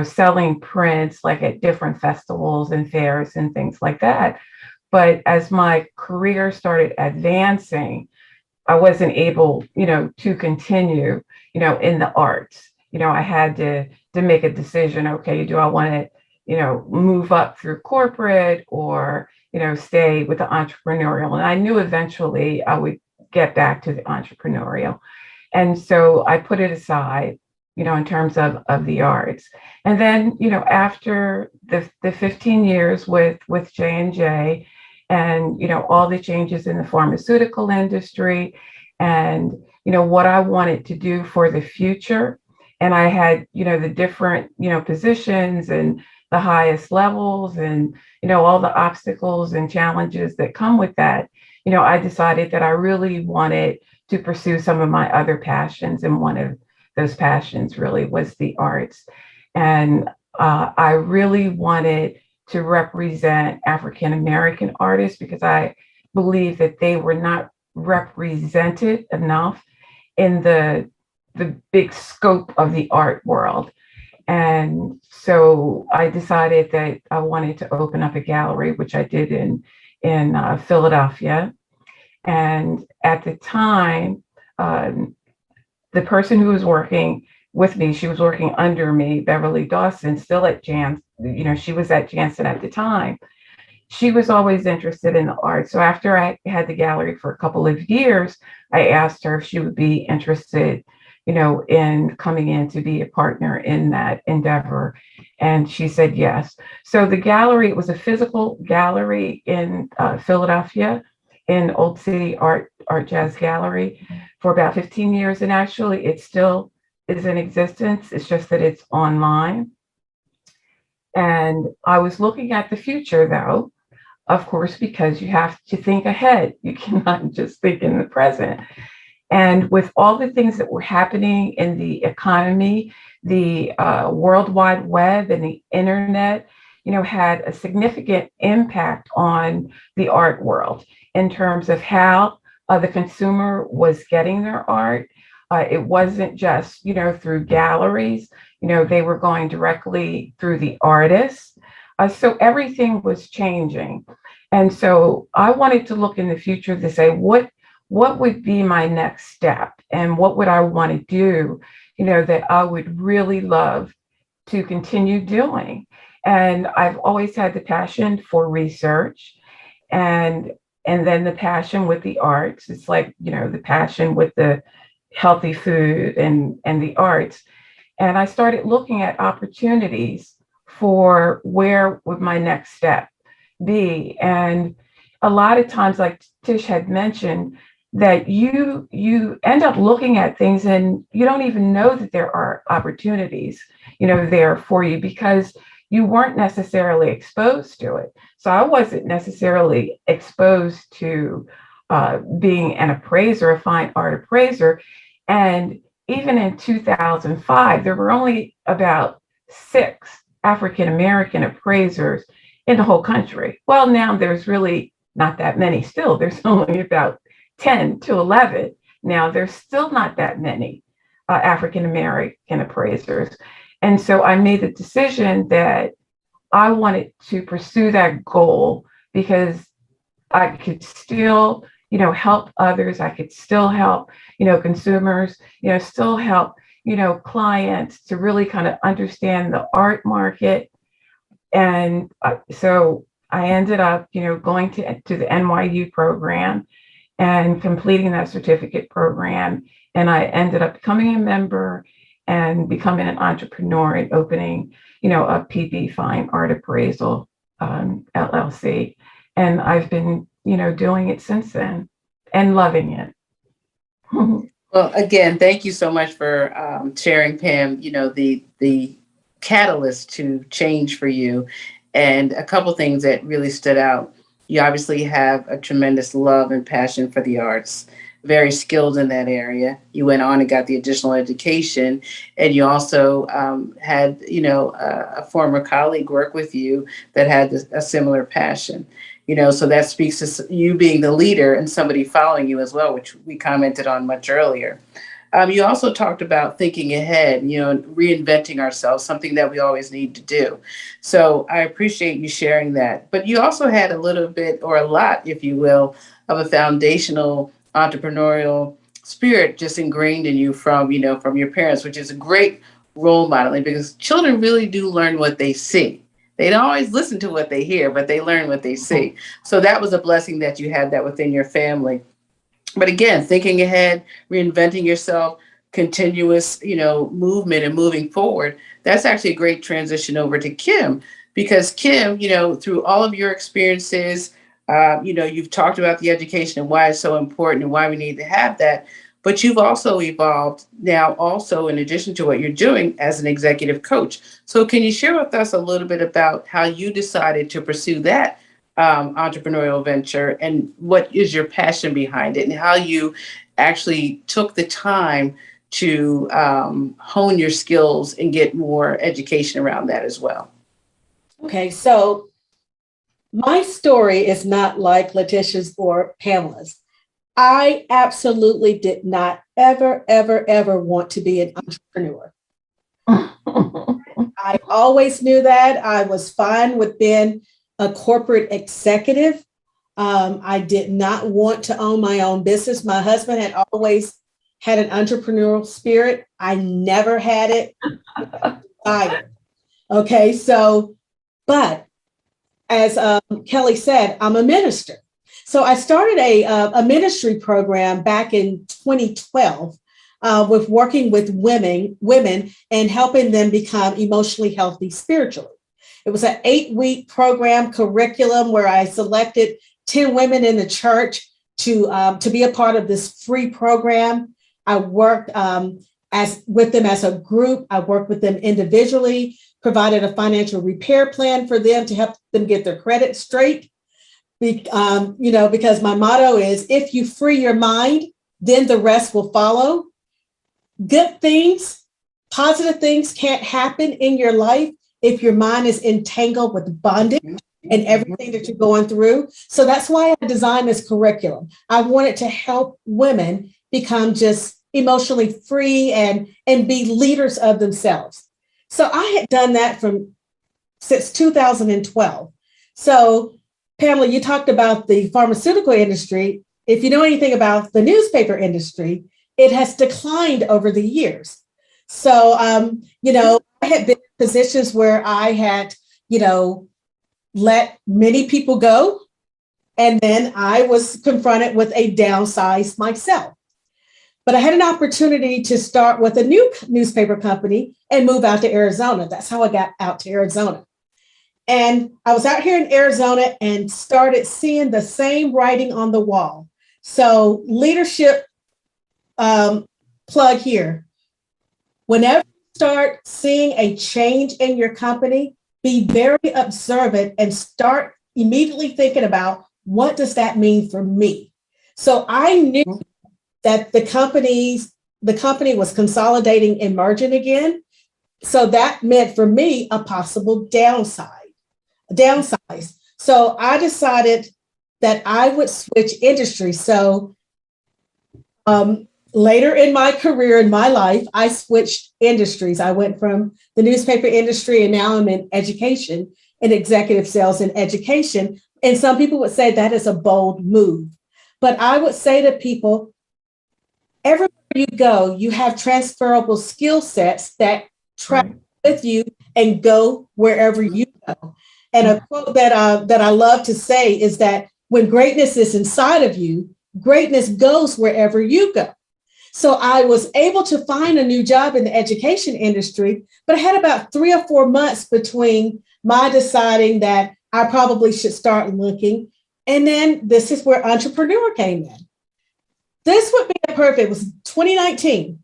selling prints like at different festivals and fairs and things like that. But as my career started advancing, I wasn't able, to continue, in the arts. I had to make a decision. Okay, do I want to, move up through corporate or, stay with the entrepreneurial? And I knew eventually I would get back to the entrepreneurial. And so I put it aside, in terms of the arts. And then, after the 15 years with J&J and, all the changes in the pharmaceutical industry and, what I wanted to do for the future. And I had, the different, positions and the highest levels and, all the obstacles and challenges that come with that. I decided that I really wanted to pursue some of my other passions. And one of those passions really was the arts. And I really wanted to represent African American artists because I believe that they were not represented enough in the big scope of the art world. And so I decided that I wanted to open up a gallery, which I did in Philadelphia. And at the time, the person who was working with me, she was working under me, Beverly Dawson, still at Janssen. She was at Janssen at the time. She was always interested in the art. So after I had the gallery for a couple of years, I asked her if she would be interested, in coming in to be a partner in that endeavor. And she said yes. So the gallery, it was a physical gallery in Philadelphia, in Old City Art Jazz Gallery for about 15 years. And actually it still is in existence. It's just that it's online. And I was looking at the future though, of course, because you have to think ahead. You cannot just think in the present. And with all the things that were happening in the economy, the World Wide Web and the internet, had a significant impact on the art world in terms of how the consumer was getting their art. It wasn't just, through galleries, they were going directly through the artists. So everything was changing. And so I wanted to look in the future to say, what would be my next step? And what would I want to do, that I would really love to continue doing? And I've always had the passion for research and then the passion with the arts. It's like, the passion with the healthy food and the arts. And I started looking at opportunities for where would my next step be. And a lot of times, like Tish had mentioned, that you end up looking at things and you don't even know that there are opportunities, there for you because you weren't necessarily exposed to it. So I wasn't necessarily exposed to being an appraiser, a fine art appraiser. And even in 2005, there were only about 6 African American appraisers in the whole country. Well, now there's really not that many still. There's only about 10 to 11. Now there's still not that many African American appraisers. And so I made the decision that I wanted to pursue that goal because I could still, help others. I could still help, consumers, still help, clients to really kind of understand the art market. And so I ended up, going to the NYU program and completing that certificate program. And I ended up becoming a member and becoming an entrepreneur and opening, a PB Fine Art Appraisal LLC. And I've been, doing it since then and loving it. Well, again, thank you so much for sharing, Pam, the catalyst to change for you. And a couple things that really stood out You obviously have a tremendous love and passion for the arts, very skilled in that area. You went on and got the additional education, and you also had, a former colleague work with you that had a similar passion. So that speaks to you being the leader and somebody following you as well, which we commented on much earlier. You also talked about thinking ahead, reinventing ourselves, something that we always need to do. So I appreciate you sharing that. But you also had a little bit, or a lot, if you will, of a foundational entrepreneurial spirit just ingrained in you from your parents, which is a great role modeling because children really do learn what they see. They don't always listen to what they hear, but they learn what they see. So that was a blessing that you had that within your family. But again, thinking ahead, reinventing yourself, continuous, movement and moving forward. That's actually a great transition over to Kim, because Kim, through all of your experiences, you've talked about the education and why it's so important and why we need to have that. But you've also evolved now, also in addition to what you're doing as an executive coach. So, can you share with us a little bit about how you decided to pursue that entrepreneurial venture, and what is your passion behind it, and how you actually took the time to hone your skills and get more education around that as well? Okay, so my story is not like Latisha's or Pamela's. I absolutely did not ever, ever, ever want to be an entrepreneur. I always knew that. I was fine with being a corporate executive. I did not want to own my own business. My husband had always had an entrepreneurial spirit. I never had it. Okay, so, but as Kelly said, I'm a minister. So I started a ministry program back in 2012 with working with women and helping them become emotionally healthy spiritually. It was an 8-week program curriculum where I selected 10 women in the church to be a part of this free program. I worked with them as a group. I worked with them individually, provided a financial repair plan for them to help them get their credit straight. Because my motto is, if you free your mind, then the rest will follow. Good things, positive things can't happen in your life if your mind is entangled with bondage and everything that you're going through. So that's why I designed this curriculum. I wanted to help women become just emotionally free and be leaders of themselves. So I had done that since 2012. So Pamela, you talked about the pharmaceutical industry. If you know anything about the newspaper industry, it has declined over the years. So, I had been in positions where I had, let many people go. And then I was confronted with a downsize myself. But I had an opportunity to start with a new newspaper company and move out to Arizona. That's how I got out to Arizona. And I was out here in Arizona and started seeing the same writing on the wall. So leadership plug here. Whenever you start seeing a change in your company, be very observant and start immediately thinking about, what does that mean for me? So I knew that the company was consolidating and merging again. So that meant for me a possible downsize. So I decided that I would switch industries. So later in my career, in my life, I switched industries. I went from the newspaper industry and now I'm in education, in executive sales and education. And some people would say that is a bold move. But I would say to people, everywhere you go, you have transferable skill sets that travel with you and go wherever you go. And a quote that I love to say is that when greatness is inside of you, greatness goes wherever you go. So I was able to find a new job in the education industry, but I had about 3 or 4 months between my deciding that I probably should start looking. And then this is where entrepreneur came in. This would be perfect. It was 2019,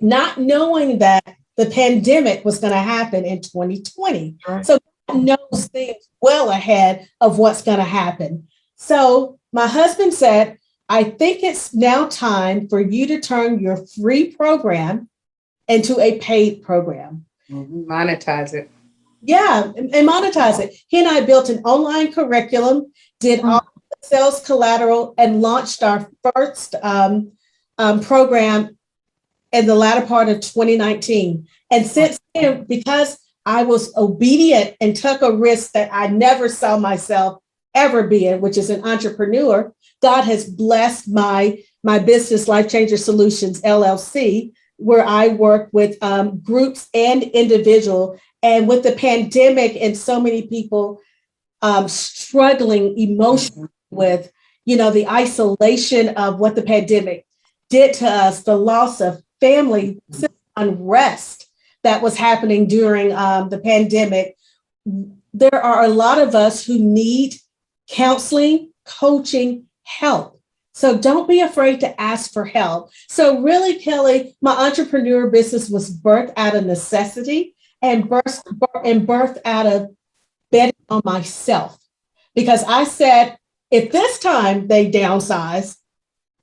not knowing that the pandemic was going to happen in 2020. Right. So knows things well ahead of what's going to happen. So my husband said, I think it's now time for you to turn your free program into a paid program. Monetize it. Yeah, and monetize it. He and I built an online curriculum, did all the sales collateral, and launched our first program in the latter part of 2019. And since then, because I was obedient and took a risk that I never saw myself ever being, which is an entrepreneur, God has blessed my business, Life Changer Solutions, LLC, where I work with groups and individual. And with the pandemic and so many people struggling emotionally with, the isolation of what the pandemic did to us, the loss of family, unrest that was happening during the pandemic. There are a lot of us who need counseling, coaching, help. So don't be afraid to ask for help. So really, Kelly, my entrepreneur business was birthed out of necessity and birthed out of betting on myself. Because I said, if this time they downsize,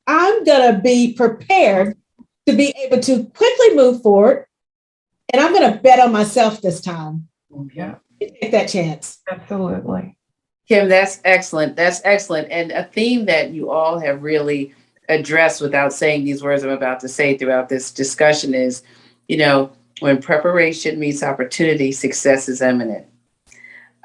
I'm going to be prepared to be able to quickly move forward. And I'm going to bet on myself this time. Yeah. Take that chance. Absolutely. Kim, that's excellent. That's excellent. And a theme that you all have really addressed without saying these words I'm about to say throughout this discussion is, when preparation meets opportunity, success is imminent.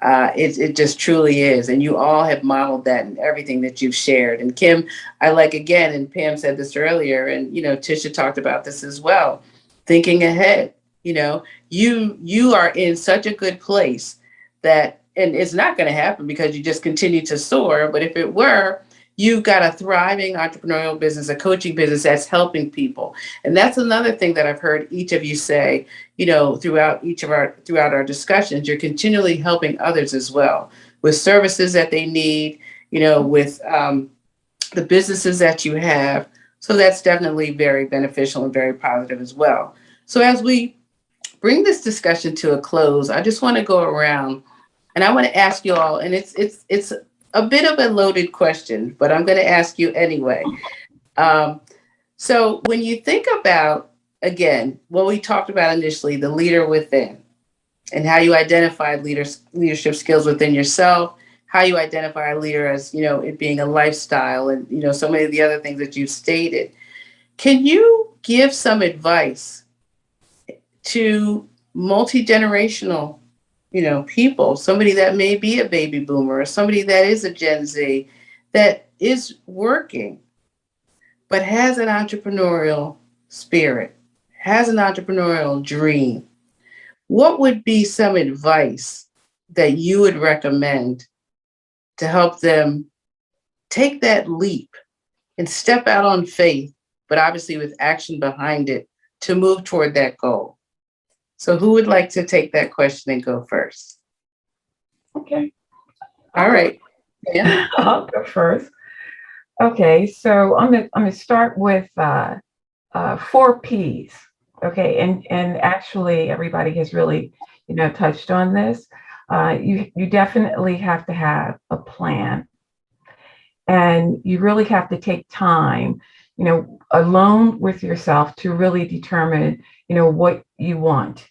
It just truly is. And you all have modeled that in everything that you've shared. And Kim, I like again, and Pam said this earlier, and, Tisha talked about this as well, thinking ahead. You are in such a good place that, and it's not going to happen because you just continue to soar. But if it were, you've got a thriving entrepreneurial business, a coaching business that's helping people. And that's another thing that I've heard each of you say, throughout our discussions. You're continually helping others as well with services that they need, with the businesses that you have. So that's definitely very beneficial and very positive as well. So as we bring this discussion to a close, I just want to go around and I want to ask you all, and it's a bit of a loaded question, but I'm going to ask you anyway. So when you think about, again, what we talked about initially, the leader within, and how you identify leadership skills within yourself, how you identify a leader as, it being a lifestyle, and, so many of the other things that you've stated. Can you give some advice to multi-generational, people, somebody that may be a baby boomer or somebody that is a Gen Z that is working, but has an entrepreneurial spirit, has an entrepreneurial dream? What would be some advice that you would recommend to help them take that leap and step out on faith, but obviously with action behind it to move toward that goal? So who would like to take that question and go first? Okay. All right. Yeah. I'll go first. Okay, so I'm gonna start with 4 P's. Okay, and actually everybody has really touched on this. You definitely have to have a plan, and you really have to take time, alone with yourself to really determine what you want,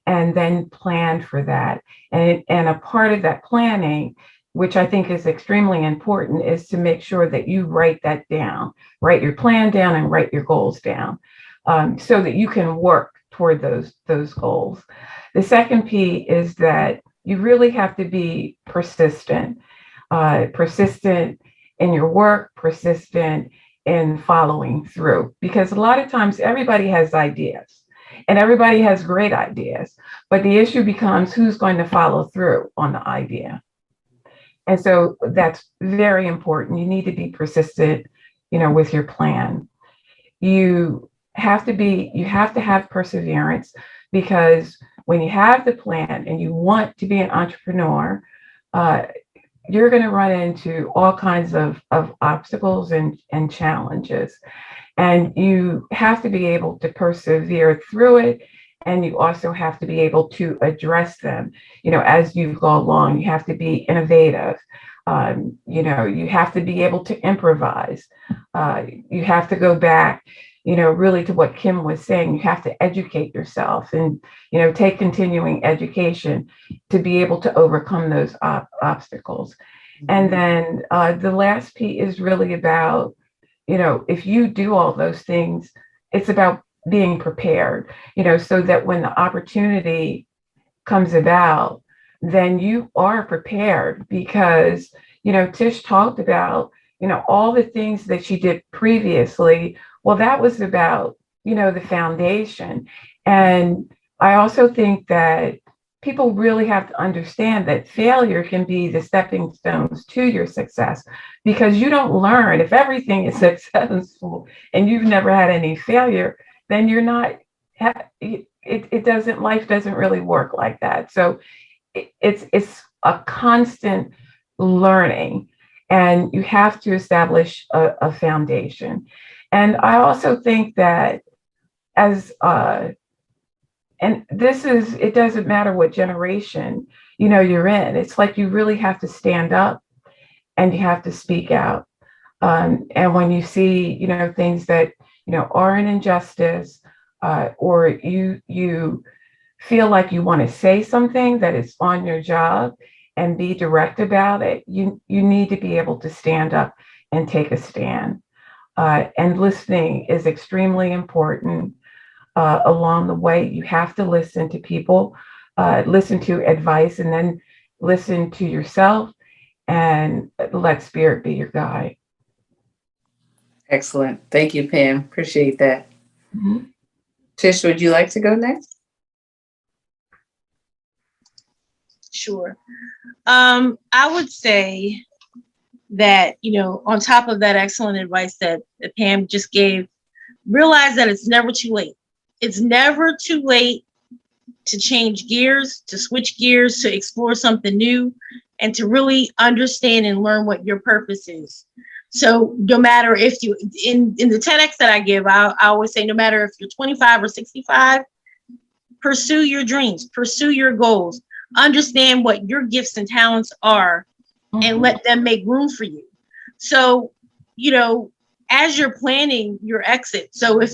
and then plan for that. And a part of that planning, which I think is extremely important, is to make sure that you write that down, write your plan down and write your goals down, so that you can work toward those goals. The second P is that you really have to be persistent in your work, persistent in following through, because a lot of times everybody has ideas and everybody has great ideas, but the issue becomes who's going to follow through on the idea. And so that's very important. You need to be persistent, with your plan. You have to have perseverance, because when you have the plan and you want to be an entrepreneur, you're going to run into all kinds of obstacles and challenges. And you have to be able to persevere through it and you also have to be able to address them, as you go along. You have to be innovative. You have to be able to improvise. You have to go back, really to what Kim was saying. You have to educate yourself and, take continuing education to be able to overcome those obstacles. And then the last P is really about, if you do all those things, it's about being prepared, so that when the opportunity comes about, then you are prepared. Because, Tish talked about, all the things that she did previously. Well, that was about, the foundation. And I also think that people really have to understand that failure can be the stepping stones to your success, because you don't learn if everything is successful and you've never had any failure, then you're not, it doesn't, life doesn't really work like that. So it's a constant learning, and you have to establish a foundation. And I also think that as and it doesn't matter what generation you're in. It's like you really have to stand up and you have to speak out. And when you see things that are an injustice, or you feel like you want to say something that is on your job and be direct about it, you need to be able to stand up and take a stand. And listening is extremely important. Along the way, you have to listen to people, listen to advice, and then listen to yourself, and let spirit be your guide. Excellent. Thank you, Pam. Appreciate that. Mm-hmm. Tish, would you like to go next? Sure. I would say that, on top of that excellent advice that Pam just gave, realize that it's never too late. It's never too late to change gears, to switch gears, to explore something new, and to really understand and learn what your purpose is. So no matter if you, in the TEDx that I give, I always say, no matter if you're 25 or 65, pursue your dreams, pursue your goals, understand what your gifts and talents are, and let them make room for you. So, as you're planning your exit, so if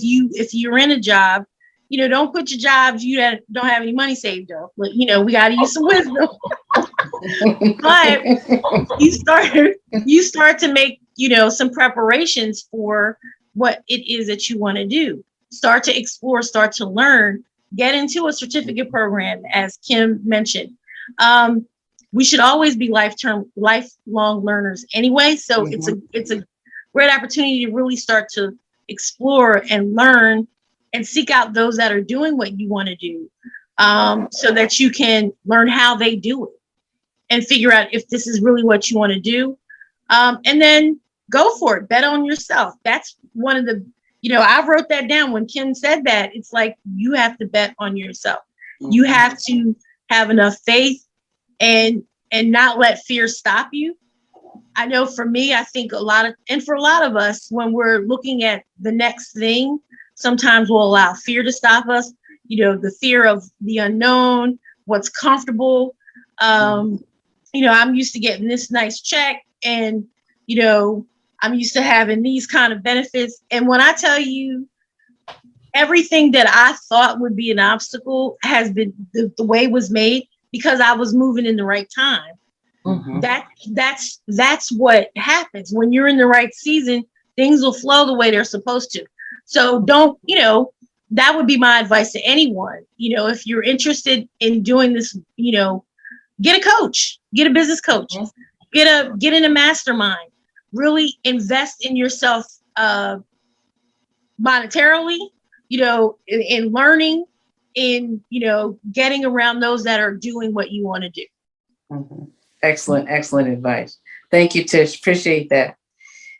you're in a job, don't quit your jobs you don't have any money saved up. But, we got to use some wisdom. But you start to make, some preparations for what it is that you want to do. Start to explore, start to learn, get into a certificate program, as Kim mentioned. We should always be lifelong learners anyway. So it's a great opportunity to really start to explore and learn and seek out those that are doing what you want to do, so that you can learn how they do it and figure out if this is really what you want to do. And then go for it. Bet on yourself. That's one of the, I wrote that down when Kim said that. It's like, you have to bet on yourself. You have to have enough faith and not let fear stop you. I know for me, I think for a lot of us, when we're looking at the next thing, sometimes we'll allow fear to stop us. The fear of the unknown, what's comfortable. I'm used to getting this nice check, and, I'm used to having these kind of benefits. And when I tell you, everything that I thought would be an obstacle has been, the way was made because I was moving in the right time. Mm-hmm. That's what happens when you're in the right season. Things will flow the way they're supposed to. So don't, that would be my advice to anyone. If you're interested in doing this, get a coach, get a business coach, mm-hmm. get in a mastermind, really invest in yourself, monetarily, in learning, in, getting around those that are doing what you want to do. Mm-hmm. Excellent advice. Thank you, Tish. Appreciate that.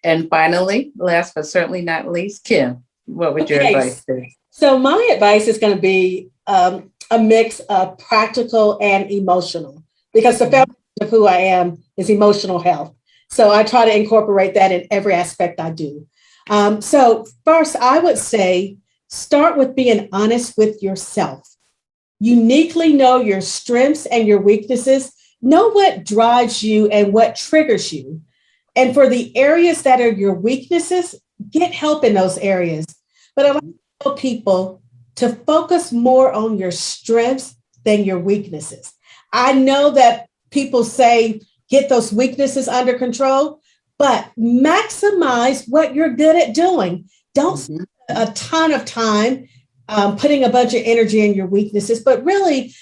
And finally, last but certainly not least, Kim, what would your advice be? So my advice is going to be a mix of practical and emotional, because the foundation of who I am is emotional health. So I try to incorporate that in every aspect I do. So first, I would say, start with being honest with yourself. uniquely know your strengths and your weaknesses, know what drives you and what triggers you. And for the areas that are your weaknesses, get help in those areas. But I like to tell people to focus more on your strengths than your weaknesses. I know that people say get those weaknesses under control, but maximize what you're good at doing. Don't spend a ton of time putting a bunch of energy in your weaknesses, but really,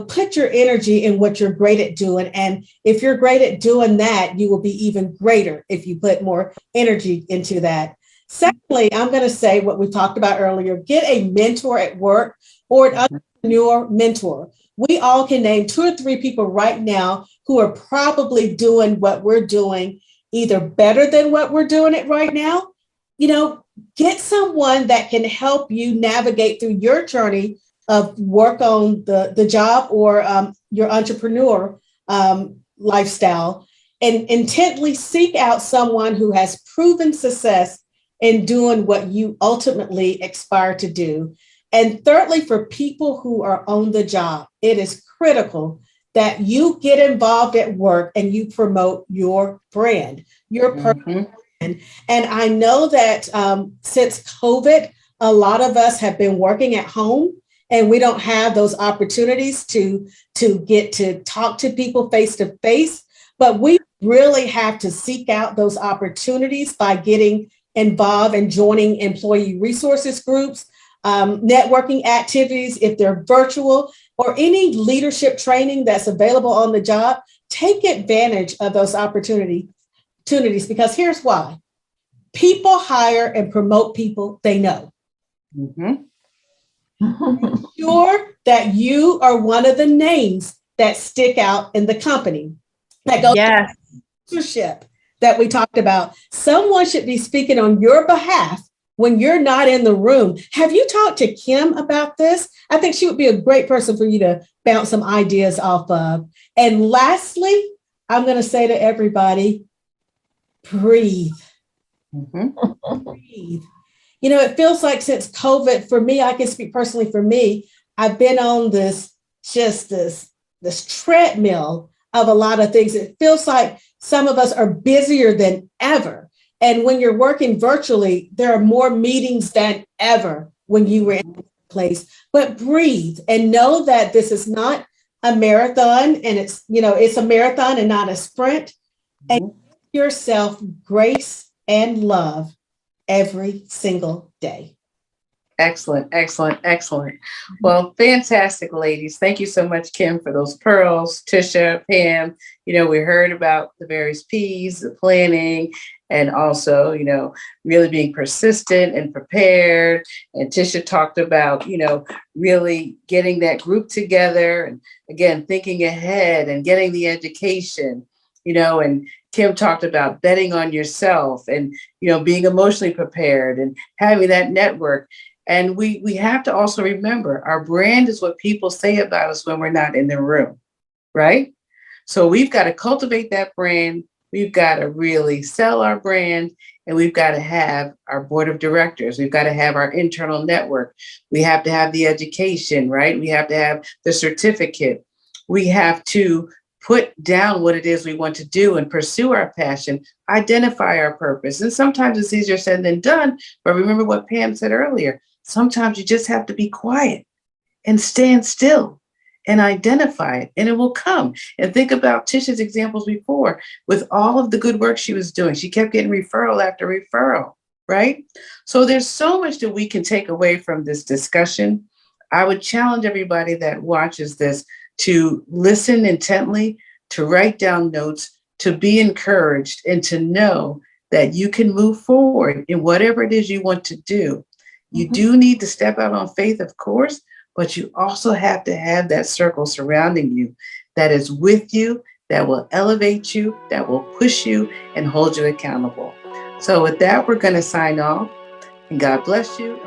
put your energy in what you're great at doing. And if you're great at doing that, you will be even greater if you put more energy into that. Secondly, I'm going to say what we talked about earlier, get a mentor at work or an entrepreneur mentor. We all can name 2 or 3 people right now who are probably doing what we're doing, either better than what we're doing it right now. Get someone that can help you navigate through your journey of work on the job or your entrepreneur lifestyle, and intently seek out someone who has proven success in doing what you ultimately aspire to do. And thirdly, for people who are on the job, it is critical that you get involved at work and you promote your brand, your personal brand. And I know that since COVID, a lot of us have been working at home and we don't have those opportunities to get to talk to people face to face. But we really have to seek out those opportunities by getting involved and joining employee resources groups, networking activities, if they're virtual, or any leadership training that's available on the job. Take advantage of those opportunities, because here's why. People hire and promote people they know. Make sure that you are one of the names that stick out in the company. That goes to leadership that we talked about. Someone should be speaking on your behalf when you're not in the room. Have you talked to Kim about this? I think she would be a great person for you to bounce some ideas off of. And lastly, I'm going to say to everybody, breathe. Breathe. It feels like since COVID, for me, I can speak personally for me, I've been on this treadmill of a lot of things. It feels like some of us are busier than ever. And when you're working virtually, there are more meetings than ever when you were in place. But breathe and know that this is not a marathon, and it's a marathon and not a sprint. And give yourself grace and love every single day. Excellent, excellent, excellent. Well, fantastic, ladies. Thank you so much, Kim, for those pearls. Tisha, Pam, we heard about the various P's, the planning, and also, really being persistent and prepared. And Tisha talked about, really getting that group together and, again, thinking ahead and getting the education, and Kim talked about betting on yourself and, being emotionally prepared and having that network. And we have to also remember our brand is what people say about us when we're not in the room, right? So we've got to cultivate that brand. We've got to really sell our brand, and we've got to have our board of directors. We've got to have our internal network. We have to have the education, right? We have to have the certificate. We have to put down what it is we want to do and pursue our passion, identify our purpose. And sometimes it's easier said than done. But remember what Pam said earlier. Sometimes you just have to be quiet and stand still and identify it, and it will come. And think about Tisha's examples before with all of the good work she was doing. She kept getting referral after referral, right? So there's so much that we can take away from this discussion. I would challenge everybody that watches this to listen intently, to write down notes, to be encouraged, and to know that you can move forward in whatever it is you want to do. You do need to step out on faith, of course, but you also have to have that circle surrounding you that is with you, that will elevate you, that will push you and hold you accountable. So with that, we're going to sign off, and God bless you.